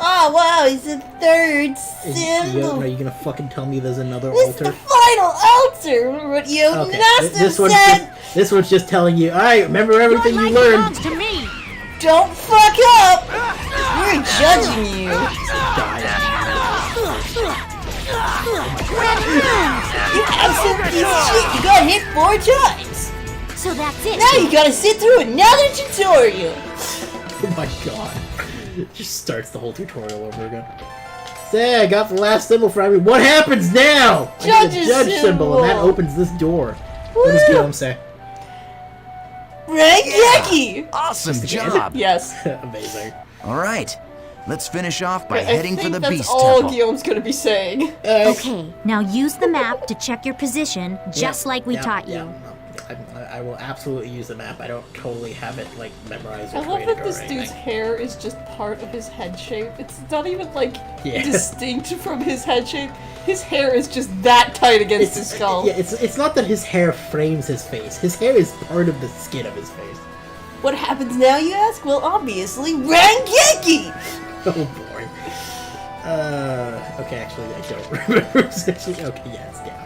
A: Oh wow, it's the third
B: Are
A: symbol.
B: you gonna fucking tell me there's another
A: This is the
B: altar?
A: final altar! Remember what you
B: Okay,
A: this said?
B: this one's just telling you. All right, remember everything you learned.
E: to me.
A: Don't fuck up! We're judging you. You absolute piece of shit! You got hit 4 times!
E: So that's it.
A: Now you gotta sit through another tutorial!
B: Oh my god. It just starts the whole tutorial over again. Say, I got the last symbol fragment. What happens now? I get a
A: Judge's
B: judge symbol, and that
A: symbol.
B: opens this door. What does
A: Woo!
B: Guillaume say?
A: Rengeki!
C: Awesome job.
A: Yes.
B: Amazing.
C: All right, let's finish off by
A: I
C: heading
A: think
C: for the
A: that's
C: Beast
A: all
C: Temple.
A: Guillaume's gonna be saying.
E: Okay, now use the map to check your position, just like we taught you.
B: I will absolutely use the map. I don't totally have it like memorized.
A: I
B: which
A: love
B: way to
A: that
B: go
A: this
B: or
A: dude's
B: anything.
A: hair is just part of his head shape. It's not even like
B: Yeah.
A: distinct from his head shape. His hair is just that tight against his skull.
B: Yeah, it's not that his hair frames his face. His hair is part of the skin of his face.
A: What happens now, you ask? Well, obviously, Rengeki!
B: Oh boy. Okay, actually, I don't remember. Okay, yeah, it's down.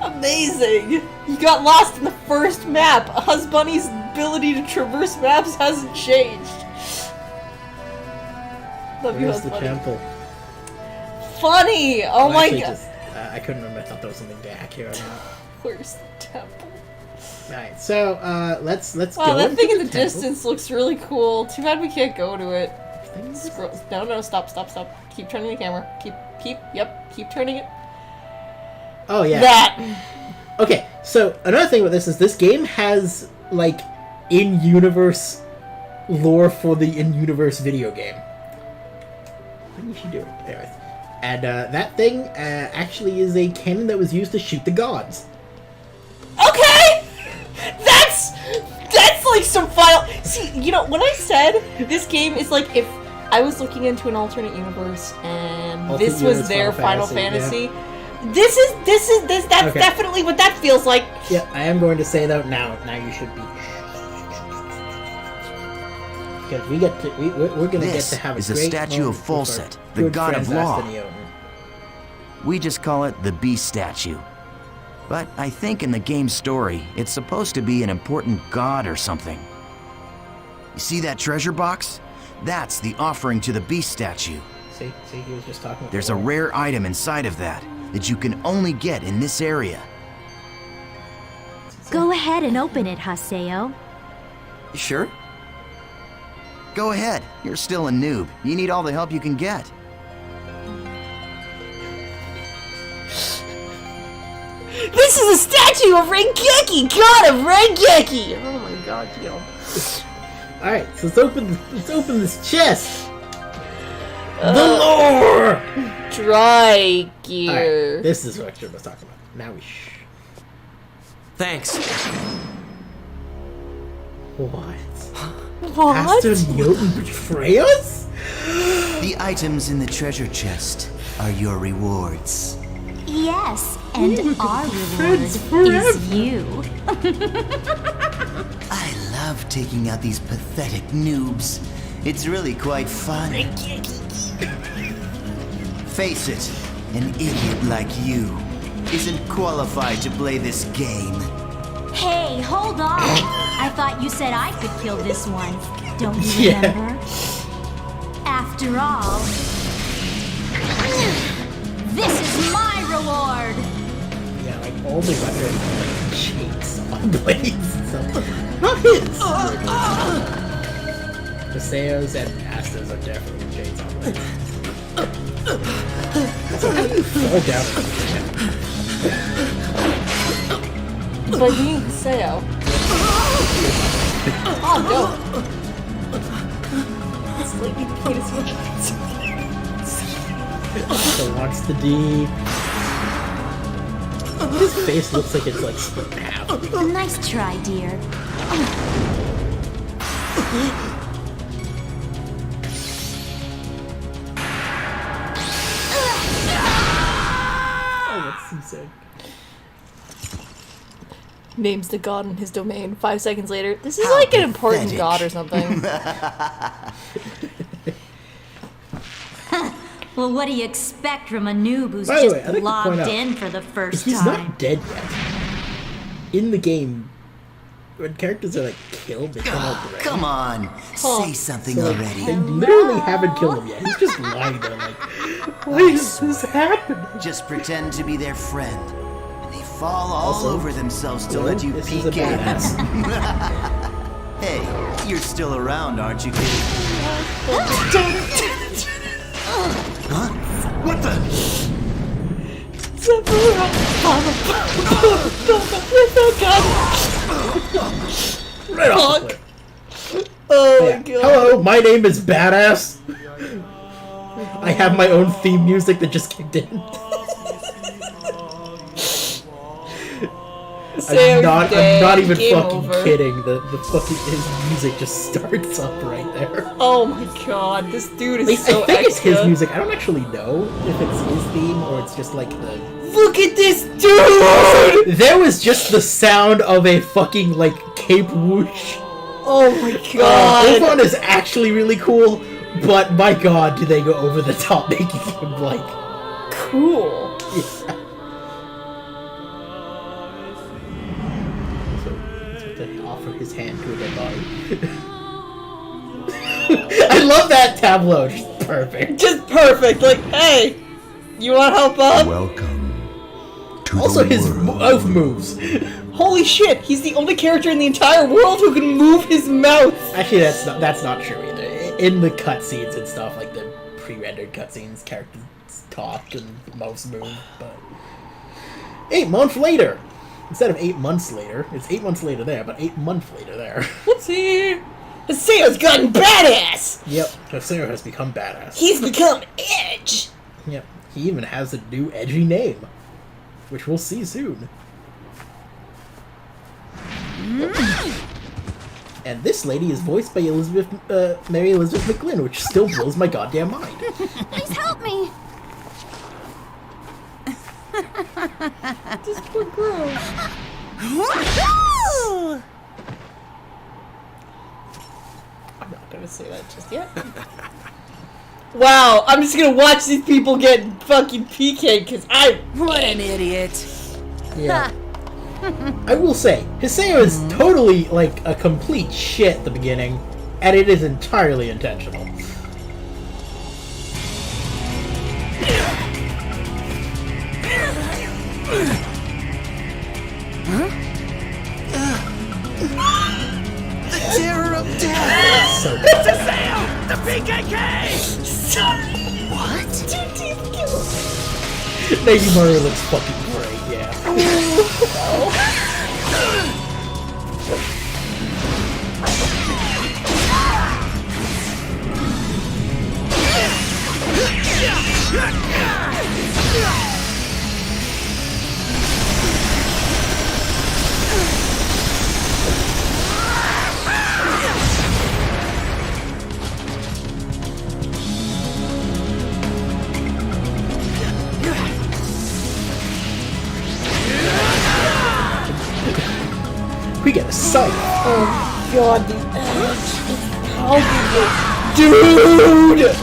A: Amazing! You got lost in the first map. Husbunny's ability to traverse maps hasn't changed. Love you,
B: Where's the
A: Husbunni.
B: temple?
A: Funny! Oh
B: Well,
A: my
B: actually,
A: god.
B: just, I couldn't remember. I thought there was something back here or not.
A: Where's the temple?
B: Alright, so let's
A: Wow,
B: go
A: that
B: into
A: thing in
B: the
A: the
B: temple.
A: distance looks really cool. Too bad we can't go to it.
B: Thing is-
A: Scroll. No, stop. Keep turning the camera. Keep turning it.
B: Oh yeah.
A: That!
B: Okay, so another thing with this is this game has like in-universe lore for the in-universe video game. What is she doing? Anyways. And that thing actually is a cannon that was used to shoot the gods.
A: Okay! That's like some final. See, you know, when I said this game is like if I was looking into an alternate universe and
B: Alternate
A: this was
B: universe
A: their
B: Final
A: Final
B: Fantasy,
A: Fantasy. That's
B: Okay.
A: definitely what that feels like.
B: Yeah, I am going to say though now you should be. Because we're gonna
C: This
B: get to have
C: is
B: a
C: a
B: great
C: statue of
B: moment with our
C: Folset, the
B: good
C: god of
B: friend
C: law.
B: Aston Eoten.
C: We just call it the beast statue. But I think in the game's story, it's supposed to be an important god or something. You see that treasure box? That's the offering to the beast statue.
B: See, he was just talking.
C: There's a rare item inside of that you can only get in this area.
E: Go ahead and open it, Haseo.
C: Sure? Go ahead. You're still a noob. You need all the help you can get.
A: This is a statue of Rengeki, god of Rengeki. Oh my god, yo.
B: All right, so let's open this chest. The lore.
A: Dry
B: All
A: gear.
B: right, this is what I was talking about. Now we.
D: Thanks.
B: What?
A: What?
B: Aston Eoten betray us?
C: The items in the treasure chest are your rewards.
E: Yes, and our reward
B: friends forever.
E: is you.
C: I love taking out these pathetic noobs. It's really quite fun. Face it, an idiot like you isn't qualified to play this game.
E: Hey, hold on. I thought you said I could kill this one. Don't you
B: Yeah.
E: remember? After all, this is my reward.
B: Yeah, like all the weapons are like chainsaw blades. So, not his. The Seos and Astas are definitely chainsaw blades. So how do you fall down?
A: By being Haseo. Oh, no. It's like you penis
B: So wants the D. His face looks like it's like split in half.
E: Nice try, dear.
B: Oh, that's so sad.
A: Names the god in his domain. 5 seconds later. This is
C: How
A: like an important
C: pathetic.
A: god or something.
E: Well, what do you expect from a noob who's
B: By the
E: just
B: way, I'd like to point
E: logged
B: out,
E: in for the first
B: He's
E: time?
B: not dead yet. In the game, when characters are like killed, they come out red.
C: Come on, say something
B: So, like,
C: already.
B: they literally haven't killed him yet. He's just lying there like, why is this happening?
C: Just pretend to be their friend. And they fall all
B: Also,
C: over themselves to
B: hello,
C: let you
B: this is a
C: peek in.
B: badass.
C: Hey, you're still around, aren't you, kid? Huh? What the?
B: Right off the cliff.
A: Oh
B: Yeah.
A: my god.
B: Hello, my name is Badass. I have my own theme music that just kicked in.
A: Say
B: I'm not even
A: game
B: fucking
A: over.
B: kidding. The fucking his music just starts up right there.
A: Oh my god, this dude is
B: Like,
A: so
B: I think it's his
A: extra.
B: music. I don't actually know if it's his theme or it's just like the.
A: Look at this dude!
B: There was just the sound of a fucking like cape whoosh.
A: Oh my god.
B: Ulfon is actually really cool, but my god, do they go over the top making him like.
A: Cool.
B: Yeah. So, he's about to offer his hand to a dead body. I love that tableau. Just perfect.
A: Just perfect. Like, hey, you want to help up?
G: Welcome to
B: Also,
G: the
B: his
G: world.
B: mouth moves.
A: Holy shit, he's the only character in the entire world who can move his mouth.
B: Actually, that's not true either. In the cutscenes and stuff, like the pre-rendered cutscenes, characters talk and mouths move. But 8 months later, instead of 8 months later, it's 8 months later there, but 8 months later there.
A: Whoopsie. Haseo's gotten badass.
B: Yep, Haseo has become badass.
A: He's become Edge.
B: Yep, he even has a new edgy name, which we'll see soon. And this lady is voiced by Mary Elizabeth McGlynn, which still blows my goddamn mind.
E: Please help me!
A: This poor girl. I'm not gonna say that just yet. Wow, I'm just gonna watch these people get fucking PK'd because
H: What an idiot.
B: Yeah. I will say, Haseo is totally, like, a complete shit at the beginning, and it is entirely intentional.
C: The terror of death!
B: So
D: It's Haseo! The PKK!
B: Lady Murray looks fucking great, yeah. We get a sight.
A: Oh god, the Edge. How did you... Dude!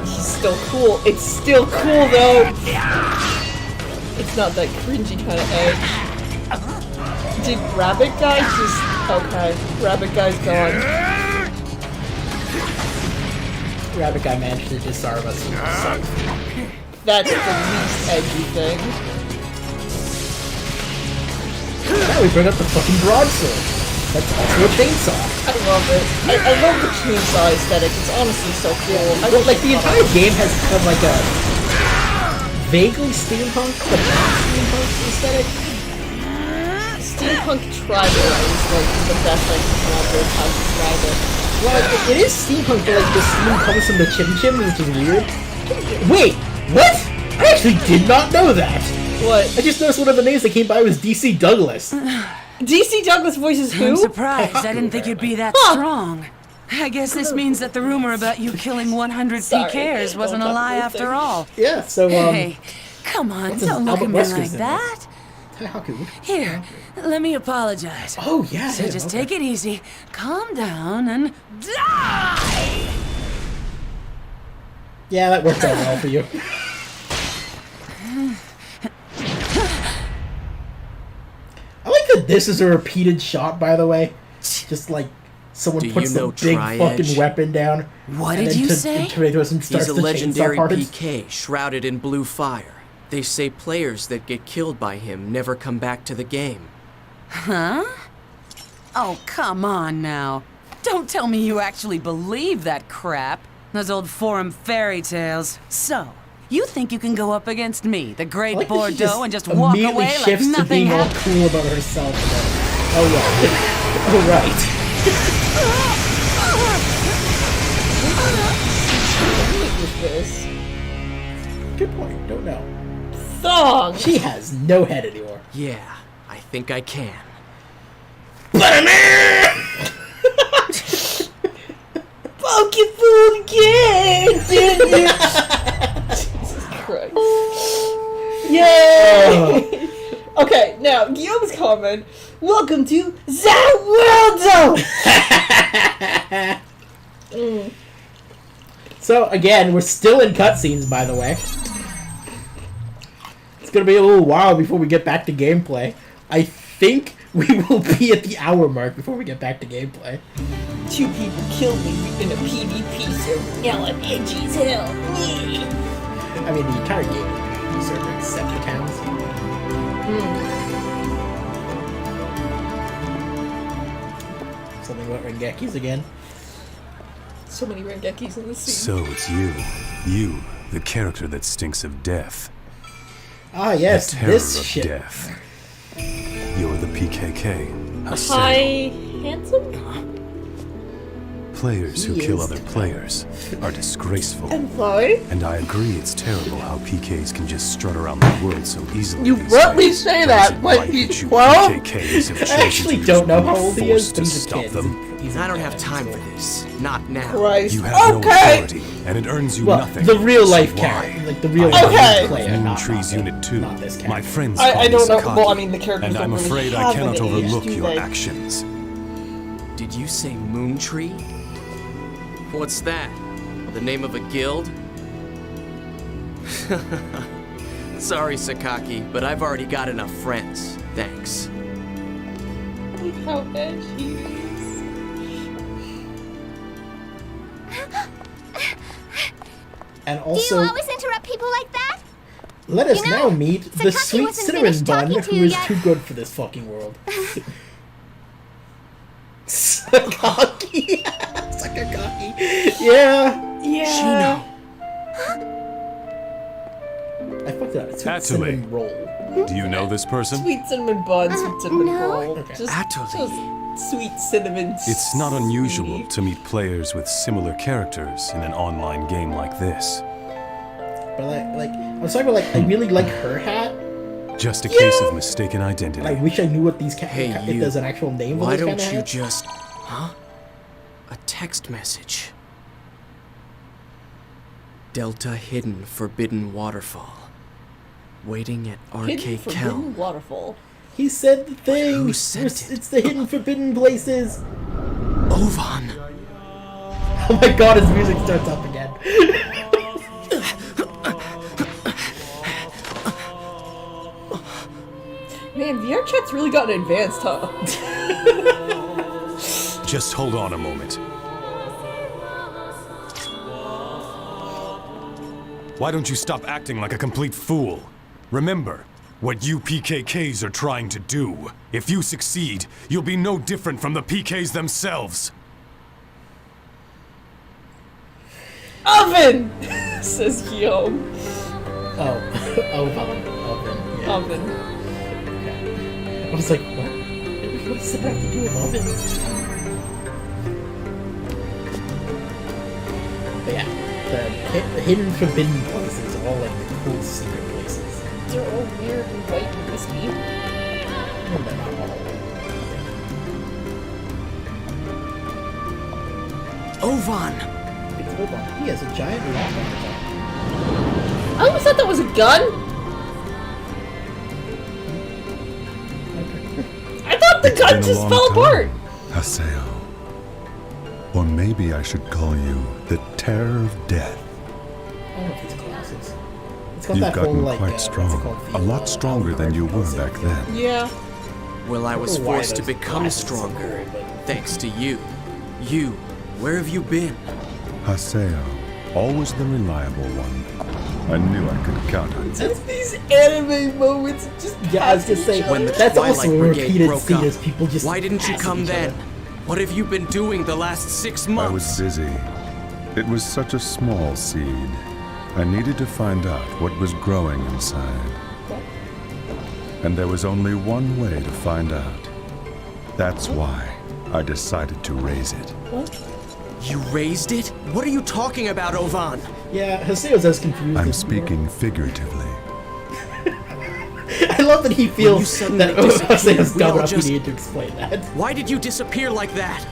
A: He's still cool. It's still cool though. It's not that cringy kind of Edge. Did Rabbit Guy just... Okay, Rabbit Guy's gone.
B: Rabbit Guy managed to disarm us with a sight.
A: That's the least edgy thing.
B: Now we bring up the fucking broadsword. That's also a chainsaw.
A: I love it. I love the chainsaw aesthetic. It's honestly so cool.
B: Well, like, the entire game has kind of like a vaguely steampunk, but not steampunk aesthetic.
A: Steampunk tribal is like the best I can come up with how to describe it.
B: Well, it is steampunk, but like the steam comes from the chim chim, which is weird. Wait, what? I actually did not know that.
A: What?
B: I just noticed one of the names that came by was DC Douglas.
A: DC Douglas voices who?
H: I'm surprised. I didn't think you'd be that strong. I guess this means that the rumor about you killing 100
A: Sorry,
H: PKers wasn't a
A: don't
H: lie
A: talk
H: after
A: about
H: all.
B: Yeah, so
H: Hey, come on,
B: what's his-
H: don't look
B: Albert
H: at me
B: Wesker's
H: like
B: in this.
H: that.
B: how could we?
H: Here, let me apologize.
B: Oh yeah.
H: So
B: yeah,
H: just
B: okay.
H: take it easy, calm down, and die!
B: Yeah, that worked out well for you. I like that this is a repeated shot, by the way. Just like someone
F: Do
B: puts
F: you know
B: a big
F: Tri-Edge?
B: fucking weapon down.
H: What
B: and
H: did
B: then
H: you
B: to
H: say?
B: intimidate us and starts
F: He's a
B: the
F: legendary
B: chainsaw parties.
F: PK, shrouded in blue fire. They say players that get killed by him never come back to the game.
H: Huh? Oh, come on now. Don't tell me you actually believe that crap. Those old forum fairy tales. So, you think you can go up against me, the
B: I
H: great
B: like that she
H: Bordeaux, and just walk
B: immediately
H: away like
B: shifts to
H: nothing
B: being all
H: happened?
B: cool about herself. And then, oh yeah. Oh right.
A: With this
B: Good point. Don't know.
A: song.
B: She has no head anymore.
F: Yeah, I think I can.
A: Poke your food again, didn't you? Jesus Christ. Yay! Okay, now, Guillaume's comment. Welcome to the world!
B: So again, we're still in cutscenes, by the way. It's gonna be a little while before we get back to gameplay. I think we will be at the hour mark before we get back to gameplay.
A: 2 people killed me in a PvP server. Now I'm edgy as hell.
B: I mean, the entire game is server except the towns. Something about Rengekis again.
A: So many Rengekis in the scene.
G: So it's you. You, the character that stinks of death.
B: Ah, yes,
G: The terror
B: this
G: of
B: shit.
G: death. You're the PKK. Haseo.
A: Hi, handsome?
G: Players who
B: He
G: kill
B: is
G: other
B: the
G: players are disgraceful.
A: And Floyd?
G: And I agree it's terrible how PKs can just strut around the world so easily.
A: You
G: these
A: let me
G: days.
A: say
G: Does
A: that
G: it
A: when
G: right
A: he's
G: that you
A: 12?
G: PKKs have
B: I
G: chosen
B: actually
G: to
B: don't
G: use
B: know how
G: brute
B: old he
G: force
B: is,
G: to
B: but he's a
G: stop
B: kid.
G: them.
B: He's
F: I don't
B: a
F: have
B: kid,
F: time
B: so-
F: for this. Not now.
A: Christ.
G: You have no
A: Okay.
G: authority, and it earns you
B: Well,
G: nothing.
B: the real life
G: So
B: character,
G: why?
B: like the real
A: Okay.
B: life player,
G: Moon
B: not
G: Trees
B: the-
G: Unit 2.
B: not this
G: My
B: character.
G: friends
A: I
G: call me
A: don't know.
G: Sakaki,
A: Well, I mean, the characters
G: and
A: don't
G: I'm
A: really
G: afraid I
A: have
G: cannot
A: an age,
G: overlook
A: do
G: your
A: they?
G: actions.
F: Did you say Moon Tree? What's that? The name of a guild? Sorry, Sakaki, but I've already got enough friends. Thanks.
A: Look how edgy he is.
B: And
E: Do you
B: also,
E: always interrupt people like that?
B: let us
E: You know,
B: now meet the
E: Sakaki
B: sweet
E: wasn't
B: cinnamon
E: finished
B: bun
E: talking to
B: who
E: you
B: is
E: yet.
B: too good for this fucking world. Sakaki. Sakaki. Yeah.
A: Yeah.
B: I fucked it up. It's sweet
G: Atuli.
B: cinnamon roll.
G: Do you know this person?
A: Sweet cinnamon bun, sweet cinnamon
E: no.
A: roll.
B: Okay.
A: Just
F: Atuli.
A: sweet cinnamon.
G: It's not unusual
A: sweet.
G: to meet players with similar characters in an online game like this.
B: But I'm sorry, but I really like her hat.
G: Just a case of mistaken identity.
B: I wish I knew what these
F: Hey,
B: if
F: you.
B: there's an actual name for
F: Why
B: this kind
F: don't
B: of
F: you
B: hats.
F: just... Huh? A text message. Delta Hidden Forbidden Waterfall. Waiting at
A: Hidden
F: RK
A: forbidden
F: Kel.
A: waterfall.
B: He said the thing.
F: Who sent it?
B: It's the hidden forbidden places.
F: Ovan!
B: Oh my god, his music starts up again.
A: Man, VR chat's really gotten advanced, huh?
G: Just hold on a moment. Why don't you stop acting like a complete fool? Remember what you PKKs are trying to do. If you succeed, you'll be no different from the PKs themselves.
A: Oven! Says Guillaume.
B: Oh, oven, yeah.
A: Oven.
B: I was like, what? What does that have to do with ovens? But yeah, the hidden forbidden places are all like the cool secret places.
A: They're all weird and white and crispy.
B: Well, they're not all.
F: Ovan!
B: It's hold on. He has a giant rock on his arm.
A: I always thought that was a gun. I thought the gun
G: been a
A: just
G: long
A: fell
G: time.
A: apart.
G: Haseo. Or maybe I should call you the Terror of Death.
B: I don't know if it's glasses. It's got
G: You've
B: that whole
G: gotten
B: like
G: quite
B: what's it
G: strong.
B: called?
G: A lot stronger than you were back then.
A: Yeah.
F: Well, I was
B: don't know why
F: forced to
B: those
F: become
B: glasses are so
F: stronger.
B: weird, but-
F: Thanks to you. You, where have you been?
G: Haseo, always the reliable one. I knew I could count on you.
A: Just these anime moments of just
B: Yeah, I was gonna say
F: When the
B: that's
F: Twilight
B: also a
F: Brigade
B: repeated
F: broke
B: scene
F: up,
B: as people just.
F: why didn't you
B: passing
F: come
B: each
F: then?
B: other.
F: What have you been doing the last 6
G: I
F: months?
G: was busy. It was such a small seed. I needed to find out what was growing inside. And there was only one way to find out. That's why I decided to raise it.
F: You raised it? What are you talking about, Ovan?
B: Yeah, Haseo's as confused.
G: I'm
B: as
G: speaking figuratively.
B: I love that he
F: you
B: feels
F: suddenly
B: that
F: disappeared,
B: Haseo's
F: we
B: dumb
F: all
B: enough he
F: just-
B: needed to explain that.
F: Why did you disappear like that?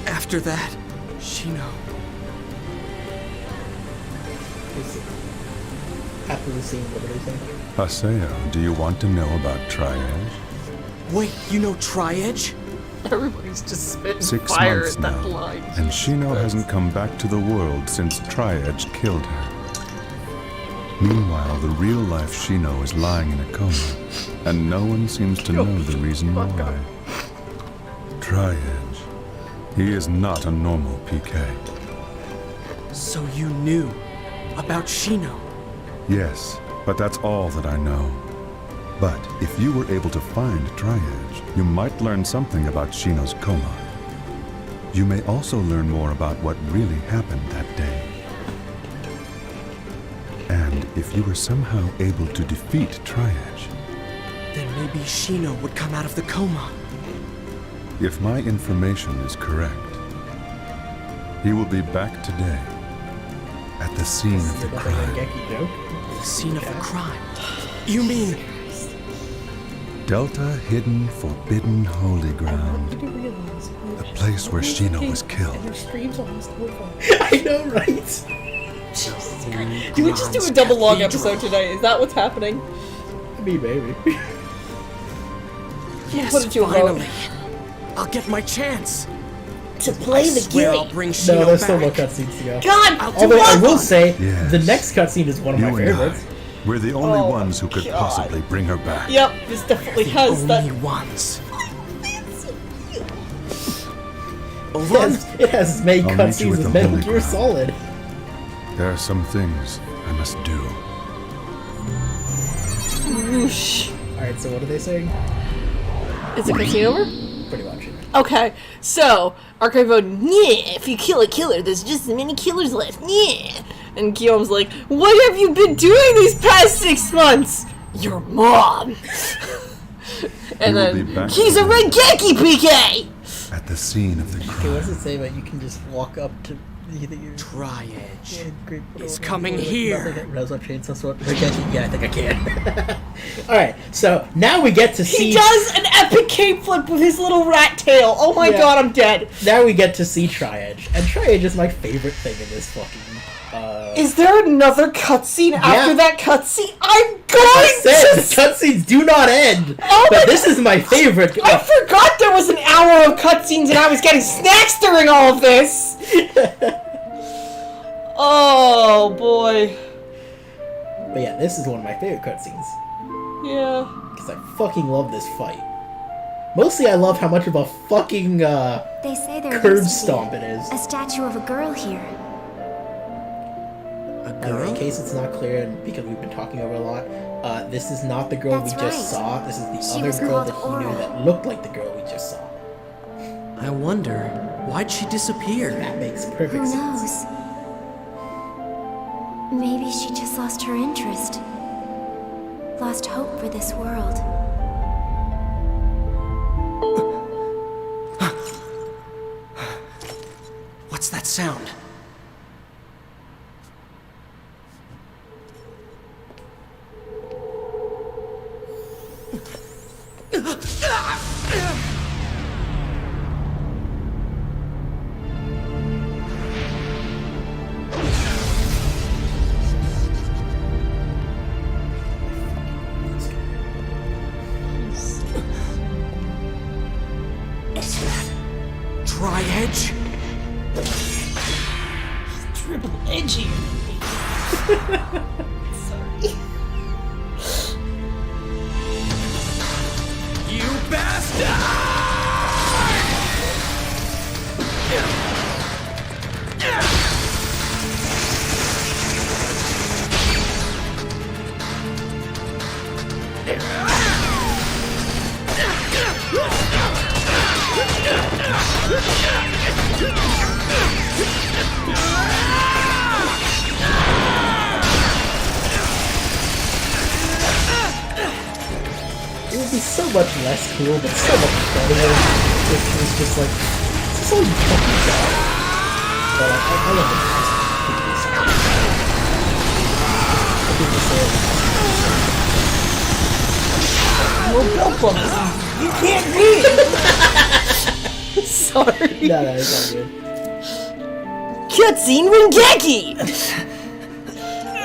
F: After that, Shino.
B: After the scene, what did he say?
G: Haseo, do you want to know about Triage?
F: Wait, you know Tri-Edge?
A: Everybody's just spitting
G: 6
A: fire
G: months
A: at that
G: now,
A: line.
G: and Shino hasn't come back to the world since Triage killed her. Meanwhile, the real-life Shino is lying in a coma, and no one seems to know the reason why. Triage. He is not a normal PK.
F: So you knew about Shino?
G: Yes, but that's all that I know. But if you were able to find Tri-Edge, you might learn something about Shino's coma. You may also learn more about what really happened that day. And if you were somehow able to defeat Tri-Edge,
F: Then maybe Shino would come out of the coma.
G: if my information is correct, he will be back today at the scene of the crime.
B: Geki joke?
F: The scene of the crime. You mean
G: Delta Hidden Forbidden Holy Ground. The place where Shino was killed.
B: I know, right?
A: Do we just do a double long episode today? Is that what's happening?
B: Me, baby.
F: Yes,
A: What did you
F: finally.
A: vote?
F: I'll get my chance.
A: To play
F: I
A: the
F: swear I'll
A: game.
F: bring
B: No,
F: Shino
B: there's still more
F: back.
B: cutscenes to go.
A: God,
B: Although I will say,
G: Yes.
B: the next cutscene is one of
G: You
B: my
G: and
B: favorites.
G: I, we're the only
A: Oh,
G: ones who could
A: God.
G: possibly bring her back.
A: Yep, this definitely has that.
F: Only ones. Ovan?
B: Yes, it has made
G: I'll meet you
B: cutscenes
G: at
B: with
G: the
B: Metal
G: Holy
B: Gear
G: Ground.
B: Solid.
G: There are some things I must do.
A: Whoosh.
B: Alright, so what are they saying?
A: Is the cutscene over?
B: Pretty much.
A: Okay, so Archive voted, yeah, if you kill a killer, there's just as many killers left, yeah. And Guillaume's like, what have you been doing these past 6 months? Your mom. And
G: We will be
A: then,
G: back
A: he's a
G: together.
A: Rengeki PK!
G: At the scene of the
B: Okay,
G: crime.
B: what's it say about you can just walk up to either you
F: Tri-Edge.
B: great
F: He's coming here.
B: Yeah, I think I can. Alright, so now we get to see.
A: He does an epic cape flip with his little rat tail. Oh my
B: Yeah.
A: god, I'm dead.
B: Now we get to see Tri-Edge. And Tri-Edge is my favorite thing in this fucking.
A: Is there another cutscene after that cutscene? I'm going
B: Said,
A: to...
B: the cutscenes do not end!
A: Oh my
B: but this is my favorite.
A: I forgot there was an hour of cutscenes and I was getting snacks during all of this! Oh, boy.
B: But yeah, this is one of my favorite cutscenes.
A: Yeah.
B: Because I fucking love this fight. Mostly I love how much of a fucking,
E: They say there
B: curb
E: used to
B: stomp
E: be
B: it is.
E: a statue of a girl here.
F: A
B: In
F: girl?
B: case it's not clear, and because we've been talking over a lot, this is not the girl
E: That's
B: we just
E: right.
B: saw. This is the
E: She
B: other
E: was
B: girl
E: called
B: that he knew
E: Aura.
B: that looked like the girl we just saw.
F: I wonder, why'd she disappear?
B: That makes perfect
E: Who
B: sense.
E: knows? Maybe she just lost her interest. Lost hope for this world.
F: What's that sound? Tri-Edge?
A: Triple edgy. Sorry.
F: You bastard!
B: It would be so much less cool, but so much better if it was just like, this is all you fucking got. But I love it. I think the same.
A: Well, belt bumpers. You can't read. Sorry.
B: No, it's all good.
A: Cutscene Rengeki!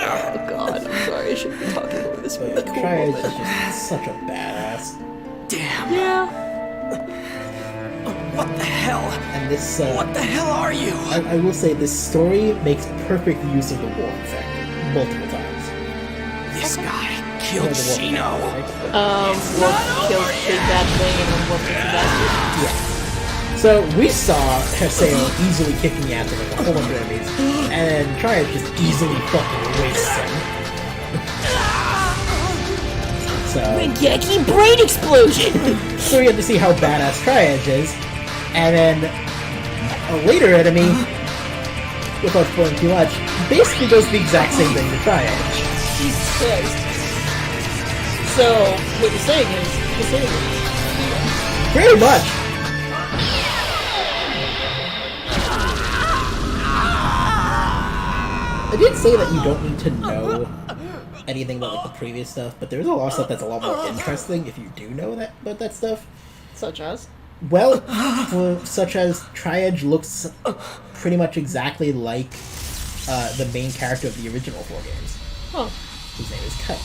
A: Oh god, I'm sorry, I shouldn't be talking over this
B: But
A: really
B: yeah,
A: cool
B: Tri-Edge
A: moment.
B: is just such a badass.
F: Damn.
A: Yeah.
F: What the hell?
B: And this,
F: What the hell are you?
B: I will say this story makes perfect use of the warp effect multiple times.
F: This guy
B: You
F: killed
B: know the warp
F: Shino.
B: effect, right?
A: Wolf killed Big Bad Thing and then Wolf killed Bastard.
B: Yeah. So So we saw Haseo easily kicking the ass of like a whole bunch of enemies, and then Triad just easily fucking wastes him. So
A: Geki brain explosion!
B: so we have to see how badass Triad is, and then a later enemy, without spoiling too much, basically does the exact same thing to Triad.
A: Jesus Christ. So, what you're saying is,
B: Pretty much. I did say that you don't need to know anything about like the previous stuff, but there's a lot of stuff that's a lot more interesting if you do know that about that stuff.
A: such as?
B: Well, such as Triad looks pretty much exactly like the main character of the original 4 games.
A: Huh.
B: His name is Kite.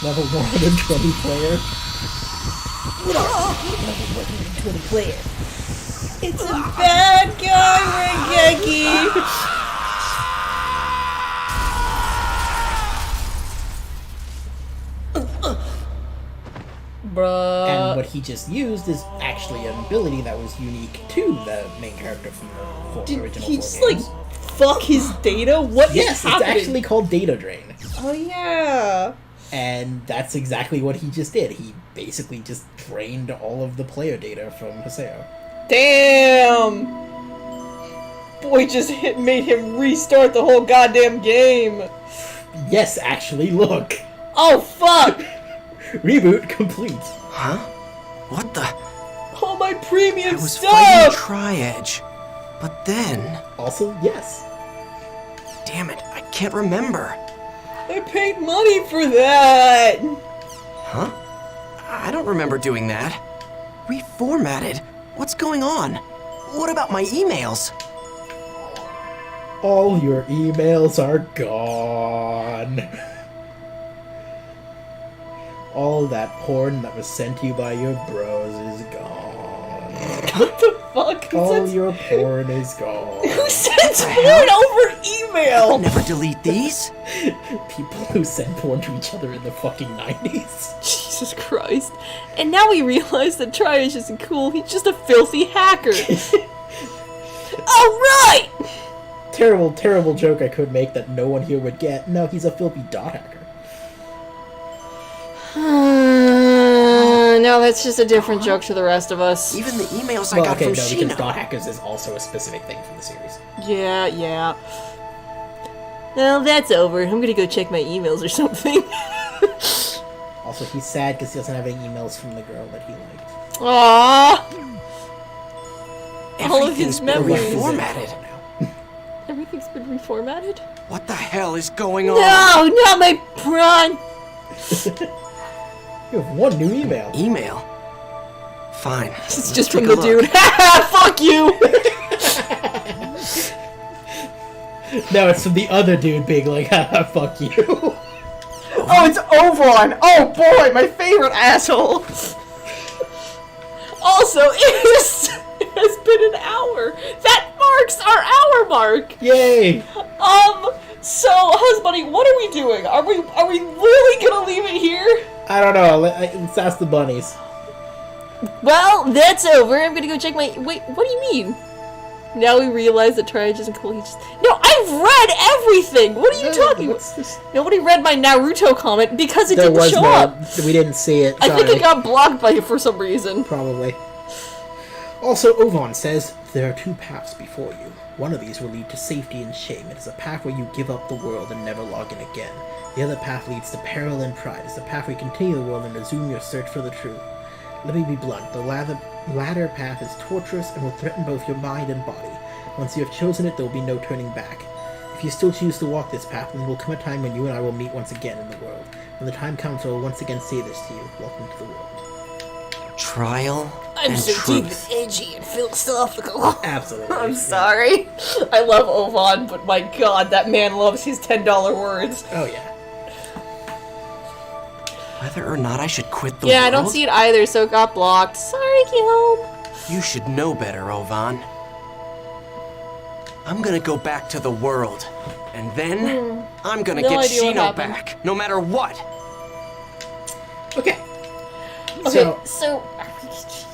B: Level 120 player.
A: Level 120 player. It's a bad guy, Regeki! Bruh.
B: And what he just used is actually an ability that was unique to the main character from the original 4
A: he
B: games.
A: just, like, fuck his data? What is
B: Yes, it's
A: happening?
B: actually called Data Drain.
A: Oh, yeah.
B: And that's exactly what he just did. He basically just drained all of the player data from Haseo.
A: Damn! Boy just made him restart the whole goddamn game.
B: Yes, actually, look!
A: Oh, fuck!
B: Reboot complete.
F: Huh? What the?
A: All my premium
F: I was fighting
A: stuff!
F: Tri-Edge. But then...
B: Also, yes.
F: Damn it, I can't remember.
A: I paid money for that!
F: Huh? I don't remember doing that. Reformatted? What's going on? What about my emails?
B: All your emails are gone. All that porn that was sent to you by your bros is gone.
A: What the fuck?
B: All your porn is gone.
A: Who sends porn over email?
F: I'll never delete these.
B: People who send porn to each other in the fucking 90s.
A: Jesus Christ. And now we realize that Triage isn't cool, he's just a filthy hacker. Alright!
B: Terrible, terrible joke I could make that no one here would get. No, he's a filthy dot hacker.
A: No, that's just a different joke to the rest of us.
F: Even the emails I
B: Well,
F: got
B: okay,
F: from
B: no,
F: Sheena.
B: because dot hackers is also a specific thing from the series.
A: Yeah. Well, that's over. I'm gonna go check my emails or something.
B: Also, he's sad because he doesn't have any emails from the girl that he liked.
A: Aww! All of
F: Everything's
A: his
F: been
A: memories.
F: reformatted.
A: Everything's been reformatted?
F: What the hell is going on?
A: No, not my prawn!
B: You have one new email.
F: Email? Fine.
A: This is
F: let's
A: just
F: take
A: from
F: a
A: the
F: look.
A: dude. Fuck you!
B: No, it's from the other dude being like, haha, fuck you.
A: Oh, it's Ovon! Oh boy, my favorite asshole! Also, it has been an hour! That marks our hour mark!
B: Yay!
A: So, Husbunny, what are we doing? Are we really gonna leave it here?
B: I don't know, let's ask the bunnies.
A: Well, that's over. I'm gonna go check my. Wait, what do you mean? Now we realize that Triage isn't cool. He just. No, I've read everything! What are you talking about?
B: What's this?
A: Nobody read my Naruto comment because it
B: There
A: didn't
B: was
A: show
B: no,
A: up.
B: we didn't see it,
A: I
B: sorry.
A: think it got blocked by it for some reason.
B: Probably. Also, Ovon says, there are 2 paths before you. One of these will lead to safety and shame. It is a path where you give up the world and never log in again. The other path leads to peril and pride. It's the path where you continue the world and resume your search for the truth. Let me be blunt. The latter path is torturous and will threaten both your mind and body. Once you have chosen it, there will be no turning back. If you still choose to walk this path, then there will come a time when you and I will meet once again in the world. When the time comes, I will once again say this to you. Welcome to the world.
F: Trial
A: I'm
F: and
A: so deep and
F: truth.
A: edgy and philosophical.
B: Absolutely.
A: I'm sorry. I love Ovon, but my god, that man loves his $10 words.
B: Oh, yeah.
F: Whether or not I should quit the
A: Yeah,
F: world?
A: I don't see it either, so it got blocked. Sorry, Kilo.
F: You should know better, Ovan. I'm gonna go back to the world. And then, I'm gonna
A: No
F: get
A: idea what
F: Shino
A: happened.
F: back, no matter what.
B: Okay.
A: Okay,
B: So,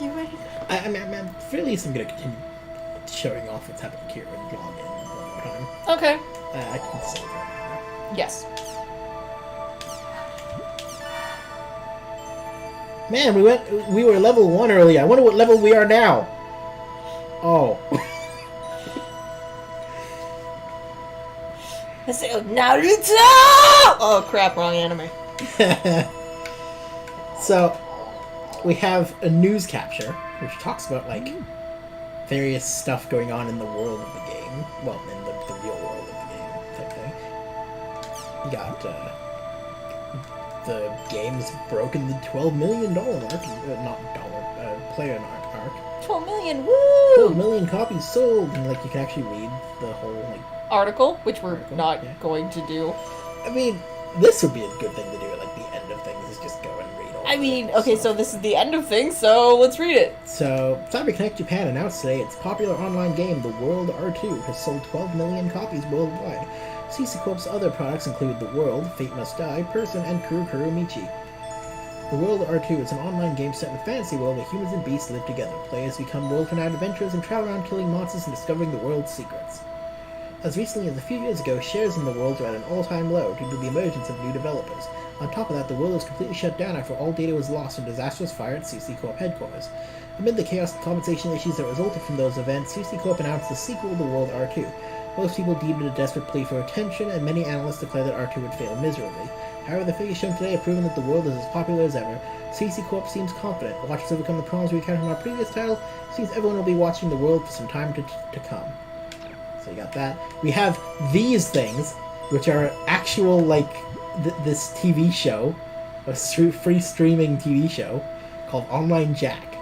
A: you ready?
B: I'm fairly I'm gonna continue showing off what's happening here and log in one more time.
A: Okay.
B: I can save it.
A: Yes.
B: Man, we were level 1 earlier. I wonder what level we are now. Oh.
A: I say, Naruto! Oh crap, wrong anime.
B: So, we have a news capture, which talks about, like, various stuff going on in the world of the game. Well, in the real world of the game, type thing. You got, the game's broken the $12 million mark. Not dollar, player mark.
A: 12 million, woo!
B: 12 million copies sold! And, like, you can actually read the whole, like...
A: Article, which we're not
B: yeah.
A: going to do.
B: I mean, this would be a good thing to do at, like, the end of things, is just go and read all
A: I mean,
B: the
A: okay,
B: stuff.
A: so this is the end of things, so let's read it.
B: So, CyberConnect Japan announced today its popular online game, The World R2, has sold 12 million copies worldwide. CC Corp's other products include The World, Fate Must Die, Person, and Kuru Kuru Michi. The World R2 is an online game set in a fantasy world where humans and beasts live together. Players become world-renowned adventurers and travel around killing monsters and discovering the world's secrets. As recently as a few years ago, shares in the world are at an all-time low due to the emergence of new developers. On top of that, the world was completely shut down after all data was lost from disastrous fire at CC Corp headquarters. Amid the chaos and compensation issues that resulted from those events, CC Corp announced the sequel to The World R2. Most people deemed it a desperate plea for attention, and many analysts declared that R2 would fail miserably. However, the figures shown today have proven that the world is as popular as ever. CC Corp seems confident. Watch us overcome the problems we encountered in our previous title. Seems everyone will be watching the world for some time to come. So you got that. We have these things, which are actual, like, this TV show, a free streaming TV show, called Online Jack.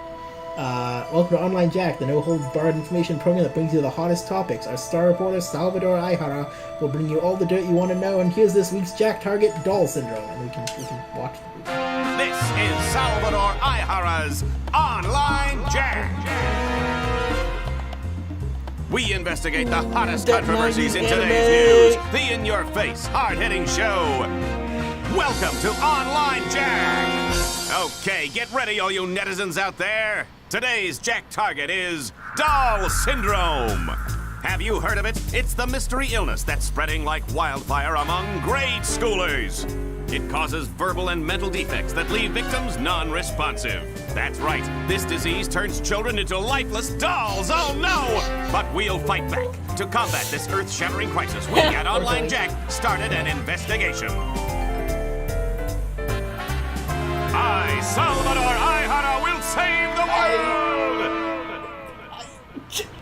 B: Welcome to Online Jack, the no-holds-barred information program that brings you the hottest topics. Our star reporter, Salvador Aihara, will bring you all the dirt you want to know, and here's this week's Jack Target Doll Syndrome, and we can watch the movie.
D: This is Salvador Aihara's Online Jack. We investigate the hottest controversies in today's news. The in-your-face, hard-hitting show. Welcome to Online Jack. Okay, get ready, all you netizens out there. Today's Jack Target is Doll Syndrome. Have you heard of it? It's the mystery illness that's spreading like wildfire among grade schoolers. It causes verbal and mental defects that leave victims non-responsive. That's right, this disease turns children into lifeless dolls, oh no! But we'll fight back. To combat this earth-shattering crisis, we at Online Jack started an investigation. I, Salvador Aihara, will save the world!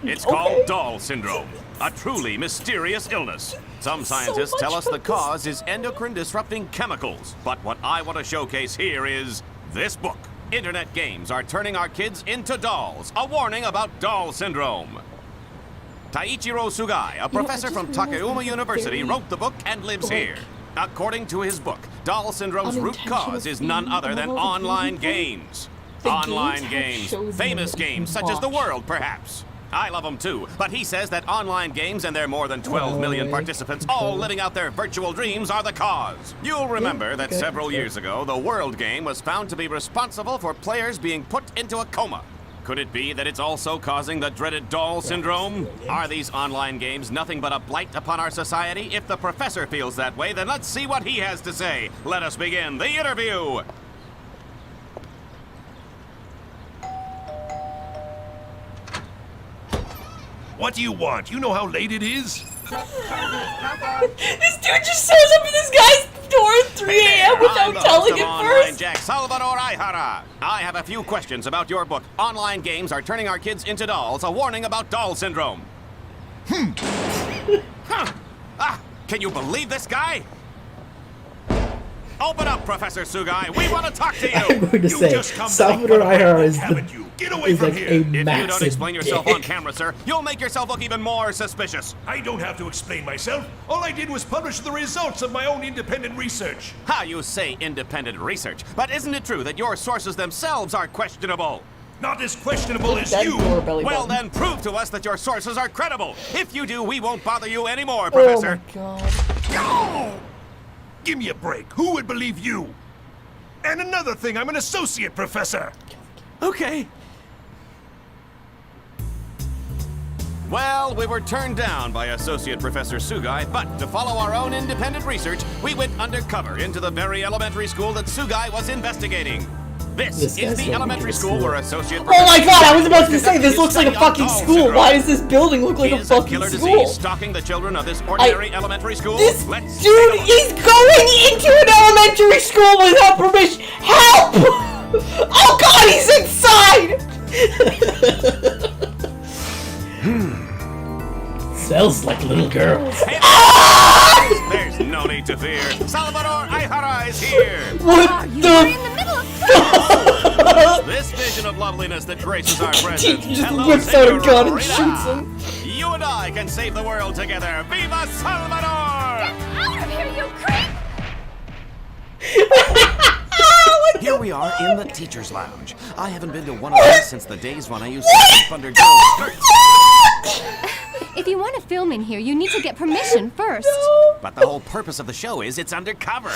D: It's called Doll Syndrome, a truly mysterious illness. Some scientists tell us the cause is endocrine-disrupting chemicals, but what I want to showcase here is this book. Internet games are turning our kids into dolls, a warning about Doll Syndrome. Taiichiro Sugai, a professor from Takayama University, wrote the book and lives here. According to his book, Doll Syndrome's root cause is none other than online games. Online games, famous games such as The World, perhaps. I love them too, but he says that online games and their more than 12 million participants all living out their virtual dreams are the cause. You'll remember that several years ago, the World game was found to be responsible for players being put into a coma. Could it be that it's also causing the dreaded Doll Syndrome? Are these online games nothing but a blight upon our society? If the professor feels that way, then let's see what he has to say. Let us begin the interview.
I: What do you want? You know how late it is?
A: This dude just shows up at this guy's door at 3 a.m. without telling him
D: Online
A: first.
D: Jack, Salvador Aihara. I have a few questions about your book. Online games are turning our kids into dolls. A warning about Doll Syndrome. Can you believe this guy? Open up, Professor Sugai. We want to talk to you.
B: I'm going to
I: You
B: say,
I: just come to
B: Salvador
I: make fun of my
B: Aihara
I: book,
B: is
I: haven't you? Get away from
B: like
I: here.
B: a
D: If you
B: massive
D: don't explain yourself
B: dick.
D: on camera, sir, you'll make yourself look even more suspicious.
I: I don't have to explain myself. All I did was publish the results of my own independent research.
D: How you say independent research, but isn't it true that your sources themselves are questionable?
I: Not as questionable as
A: That
I: you.
A: door belly
D: Well,
A: button.
D: then prove to us that your sources are credible. If you do, we won't bother you anymore,
A: Oh
D: Professor.
A: my god.
I: Oh! Give me a break. Who would believe you? And another thing, I'm an associate professor.
F: Okay.
D: Well, we were turned down by Associate Professor Sugai, but to follow our own independent research, we went undercover into the very elementary school that Sugai was investigating. This is the elementary school where Associate Professor...
A: Oh my god, I was about to say, this looks like a fucking school. Why does this building look like a fucking
D: killer
A: school?
D: Disease stalking the children of this ordinary elementary school?
A: This
D: Let's
A: dude is going into an elementary school without permission. Help! Oh god, he's inside!
B: Smells like little girls.
D: There's no need to fear. Salvador Aihara is here.
A: What
E: You
A: the
E: are in the middle of
D: This vision of loveliness that graces our presence.
A: He just
D: Hello,
A: whips out a gun and
D: Senorita.
A: shoots him.
D: You and I can save the world together. Viva Salvador!
E: Out of here, you creep!
F: Here we are in the teacher's lounge. I haven't been to one of these since the days when I used to sleep under girls' skirts.
E: If you want to film in here, you need to get permission first.
D: But the whole purpose of the show is it's undercover.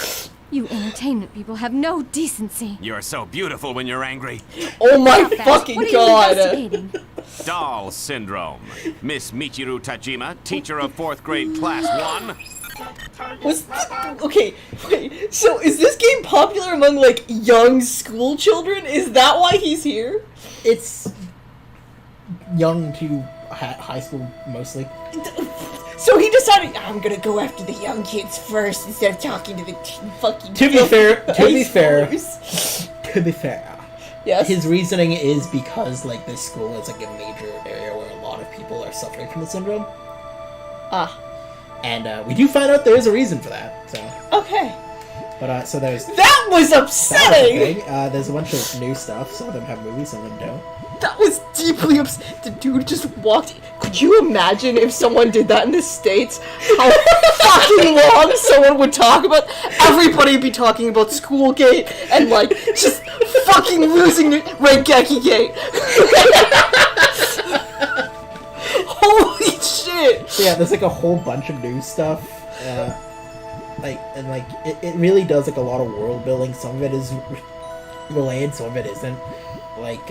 E: You entertainment people have no decency.
D: You're so beautiful when you're angry.
A: Oh my
E: Stop that.
A: fucking
E: What are
A: god.
E: you investigating?
D: Doll syndrome. Miss Michiru Tajima, teacher of 4th grade class 1.
A: Okay, wait, so is this game popular among, like, young school children? Is that why he's here?
B: It's young to high school mostly.
A: So he decided, I'm gonna go after the young kids first instead of talking to the fucking
B: To be fair,
A: Yes.
B: his reasoning is because, like, this school is, like, a major area where a lot of people are suffering from the syndrome.
A: Ah.
B: And we do find out there is a reason for that, so.
A: Okay.
B: But, so there's...
A: That was upsetting!
B: That was a thing. There's a bunch of new stuff. Some of them have movies, some of them don't.
A: That was deeply upsetting. The dude just walked in. Could you imagine if someone did that in the States? How fucking long someone would talk about? Everybody would be talking about Schoolgate and, like, just fucking losing Raigeki Gate. Holy shit!
B: So yeah, there's like a whole bunch of new stuff. It really does like a lot of world building. Some of it is related, some of it isn't. Like,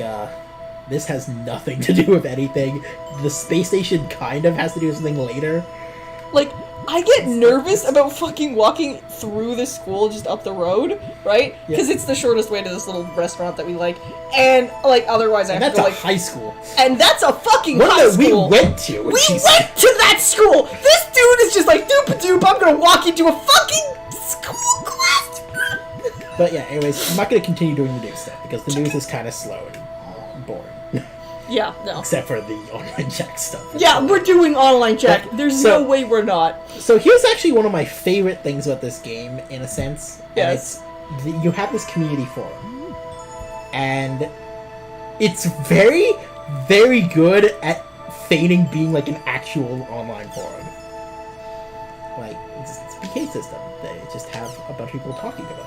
B: this has nothing to do with anything. The space station kind of has to do with something later.
A: Like, I get nervous about fucking walking through the school just up the road, right? Because it's the shortest way to this little restaurant that we like. And, like, otherwise I have to go, like...
B: high school.
A: And that's a fucking
B: One
A: high
B: that
A: school.
B: we went to.
A: We went to that school! This dude is just like, doop-a-doop, I'm gonna walk into a fucking school class!
B: But yeah, anyways, I'm not gonna continue doing the news stuff, because the news is kind of slow and boring.
A: Yeah, no.
B: Except for the online check stuff.
A: Yeah, we're doing online check. There's
B: So-
A: no way we're not.
B: So here's actually one of my favorite things about this game, in a sense.
A: Yes.
B: And it's, you have this community forum. And it's very, very good at feigning being like an actual online forum. Like, it's a PK system. They just have a bunch of people talking about it.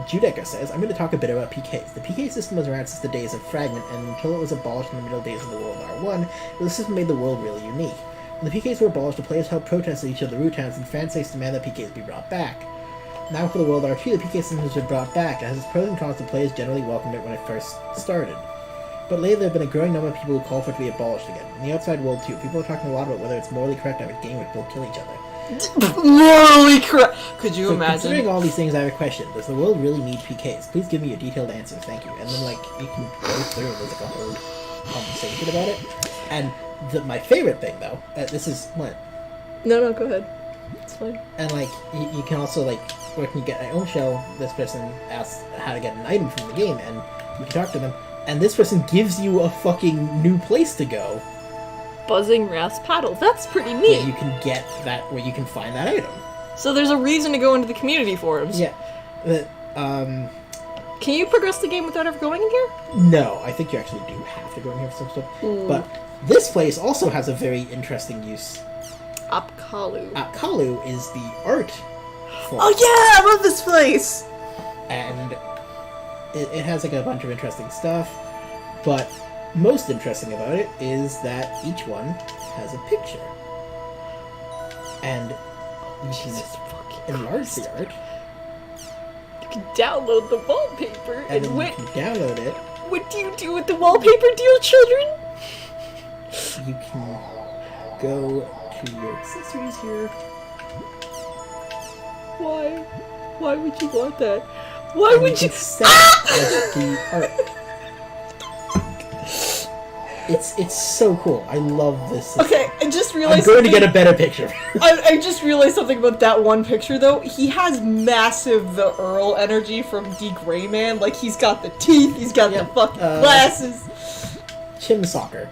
B: Judeka says, I'm going to talk a bit about PKs. The PK system was around since the days of Fragment, and until it was abolished in the middle days of the World War I, the system made the world really unique. When the PKs were abolished, the players held protests at each of the root towns, and fan sites demanded that PKs be brought back. Now for the World War II, the PK system has been brought back, and has its pros and cons, and players generally welcomed it when it first started. But lately there have been a growing number of people who call for it to be abolished again. In the outside world too, people are talking a lot about whether it's morally correct to have a game where people kill each other.
A: Morally correct. Could you imagine?
B: Considering all these things, I have a question. Does the world really need PKs? Please give me a detailed answer, thank you. And then, like, you can go through, there's like a whole conversation about it. And my favorite thing, though, this is what?
A: No, go ahead. It's fine.
B: And, like, you can also, like, when you get an own shell, this person asks how to get an item from the game, and you can talk to them, and this person gives you a fucking new place to go.
A: Buzzing Wrath's paddle. That's pretty neat.
B: Yeah, you can get that, where you can find that item.
A: So there's a reason to go into the community forums.
B: Yeah.
A: Can you progress the game without ever going in here?
B: No, I think you actually do have to go in here for some stuff. But this place also has a very interesting use.
A: Apkalu.
B: Apkalu is the art form.
A: Oh yeah, I love this place!
B: And it has like a bunch of interesting stuff, but most interesting about it is that each one has a picture. And you can enlarge the art.
A: You can download the wallpaper
B: And then you can download it.
A: What do you do with the wallpaper, dear children?
B: you can go to your accessories here.
A: Why? Why would you want that? Why
B: And
A: would
B: you
A: you?
B: can set the art. It's so cool. I love this system.
A: Okay, I just
B: I'm
A: realized.
B: going to get a better picture.
A: I just realized something about that one picture though. He has massive the Earl energy from D. Gray Man. Like he's got the teeth, he's got the fucking glasses.
B: Chim soccer.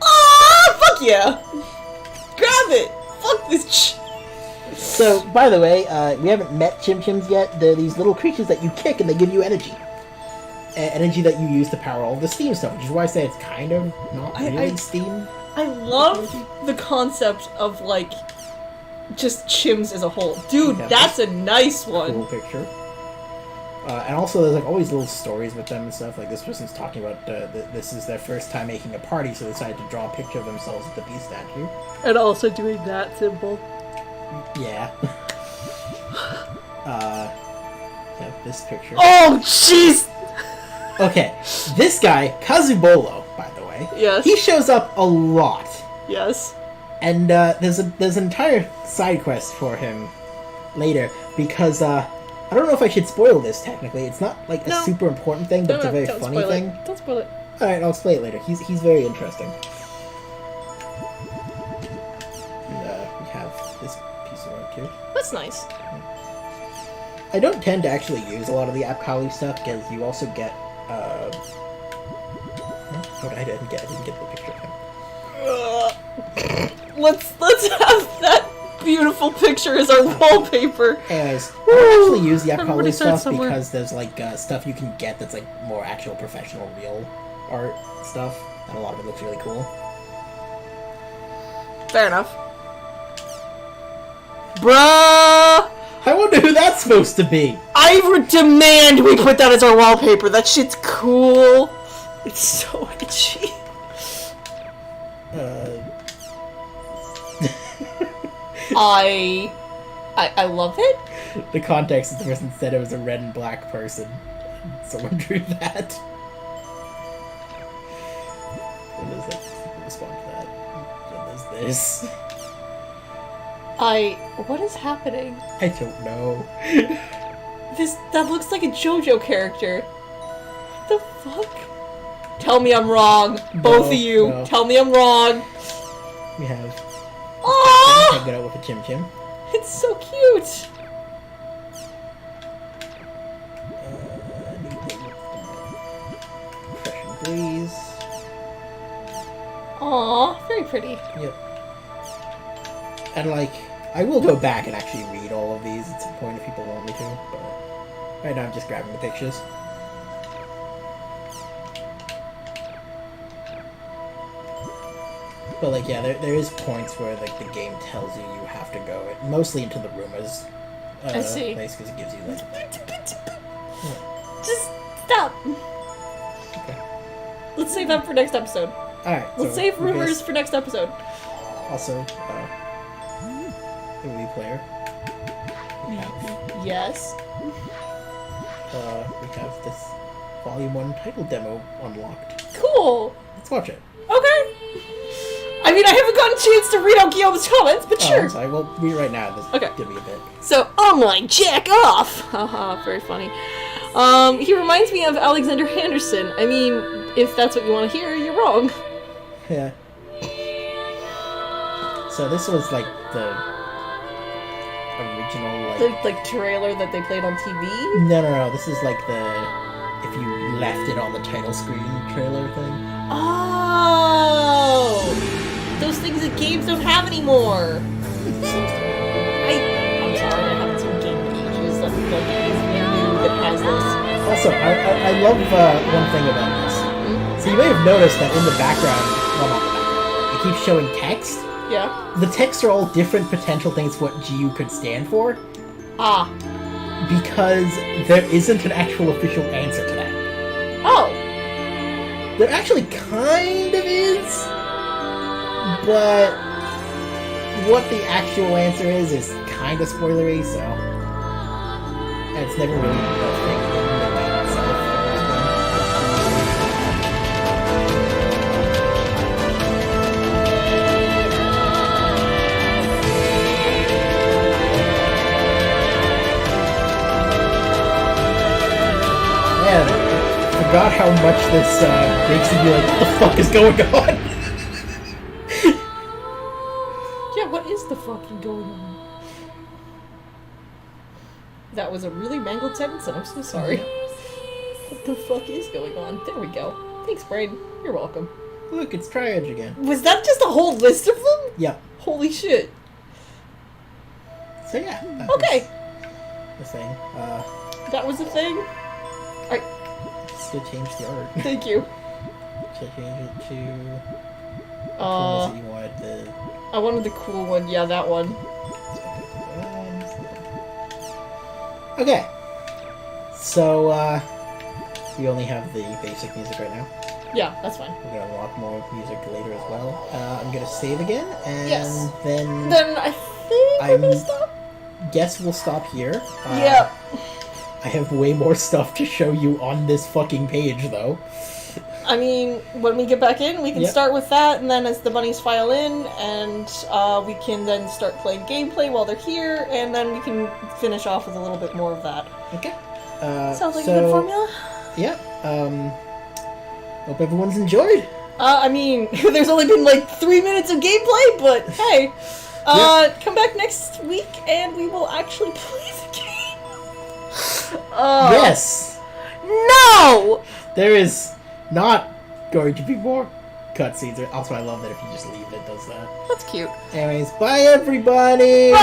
A: Ah, fuck yeah! Grab it. Fuck this.
B: So, by the way, we haven't met Chim Chims yet. They're these little creatures that you kick and they give you energy. Energy that you use to power all the Steam stuff, which is why I say it's kind of not really Steam.
A: I love the concept of, like, just Chims as a whole. Dude,
B: Yeah,
A: that's a nice one.
B: Cool picture. And also, there's like always little stories with them and stuff. Like this person's talking about this is their first time making a party, so they decided to draw a picture of themselves with the bee statue.
A: And also doing that symbol.
B: Yeah. Yeah, this picture.
A: Oh, jeez!
B: Okay, this guy, Kazubolo, by the way.
A: Yes.
B: He shows up a lot.
A: Yes.
B: And there's an entire side quest for him later, because I don't know if I should spoil this technically. It's not like a super important thing, but it's a very funny thing.
A: Don't spoil it.
B: Alright, I'll explain it later. He's very interesting. And we have this piece of art too.
A: That's nice.
B: I don't tend to actually use a lot of the Apkali stuff because you also get oh, I didn't get the picture of him.
A: Let's have that beautiful picture as our wallpaper.
B: Anyways, I don't actually use the
A: Everybody
B: Apkali
A: starts
B: stuff
A: somewhere.
B: because there's like stuff you can get that's like more actual professional real art stuff, and a lot of it looks really cool.
A: Fair enough. Bruh!
B: I wonder who that's supposed to be!
A: I demand we put that as our wallpaper. That shit's cool. It's so itchy. I love it.
B: The context is the person said it was a red and black person. Someone drew that. What does that respond to that? What is this?
A: What is happening?
B: I don't know.
A: That looks like a JoJo character. What the fuck? Tell me I'm wrong. Both of you.
B: no.
A: Tell me I'm wrong.
B: We have
A: Oh!
B: hang it out with a Chim Chim.
A: It's so cute.
B: Fresh and breeze.
A: Aw, very pretty.
B: Yep. And like, I will go back and actually read all of these at some point if people want me to, but right now I'm just grabbing the pictures. But like, yeah, there is points where like the game tells you have to go mostly into the rumors.
A: I see.
B: Place because it gives you like.
A: Just stop.
B: Okay.
A: Let's save that for next episode.
B: All right.
A: Let's save rumors for next episode.
B: Also, the Wii player. We have,
A: Yes.
B: we have this Volume 1 title demo unlocked.
A: Cool.
B: Let's watch it.
A: Okay. I mean, I haven't gotten a chance to read out Guillaume's comments, but
B: Oh,
A: sure.
B: I'm sorry. Well, read it right now. This
A: Okay.
B: give me a bit.
A: So, I'm like, jack off! Haha, very funny. He reminds me of Alexander Henderson. I mean, if that's what you want to hear, you're wrong.
B: Yeah. So this was like the original
A: The, like, trailer that they played on TV?
B: No. This is like the if you left it on the title screen trailer thing.
A: Oh! Those things that games don't have anymore! I'm sorry, I haven't seen game in ages that like is new that has this.
B: Also, I love one thing about this. So you may have noticed that in the background, well, not the background, it keeps showing text.
A: Yeah.
B: The texts are all different potential things what GU could stand for.
A: Ah.
B: Because there isn't an actual official answer to that.
A: Oh.
B: There actually kind of is, but what the actual answer is kind of spoilery, so it's never really the thing in the game itself. forgot how much this makes you be like, what the fuck is going on?
A: Yeah, what is the fucking going on? That was a really mangled sentence, and I'm so sorry. What the fuck is going on? There we go. Thanks, Braden. You're welcome.
B: Look, it's Triage again.
A: Was that just a whole list of them?
B: Yep.
A: Holy shit.
B: So yeah. That
A: Okay.
B: was the thing.
A: That was the thing? Alright,
B: Just to change the art.
A: thank you.
B: Should I change it to... Which one was it you wanted?
A: I wanted the cool one. Yeah, that one.
B: Okay. So, we only have the basic music right now.
A: Yeah, that's fine.
B: We're gonna unlock more music later as well. I'm gonna save again, and
A: Yes.
B: then
A: Then I think we're gonna stop.
B: guess we'll stop here.
A: Yeah.
B: I have way more stuff to show you on this fucking page, though.
A: I mean, when we get back in, we can
B: Yep.
A: start with that, and then as the bunnies file in, and we can then start playing gameplay while they're here, and then we can finish off with a little bit more of that.
B: Okay.
A: Sounds like a good formula.
B: Yeah. Hope everyone's enjoyed.
A: I mean, there's only been like 3 minutes of gameplay, but hey. Come back next week, and we will actually play the game.
B: Yes!
A: No!
B: There is not going to be more cutscenes. Also, I love that if you just leave, it does that.
A: That's cute.
B: Anyways, bye everybody!
A: Bye!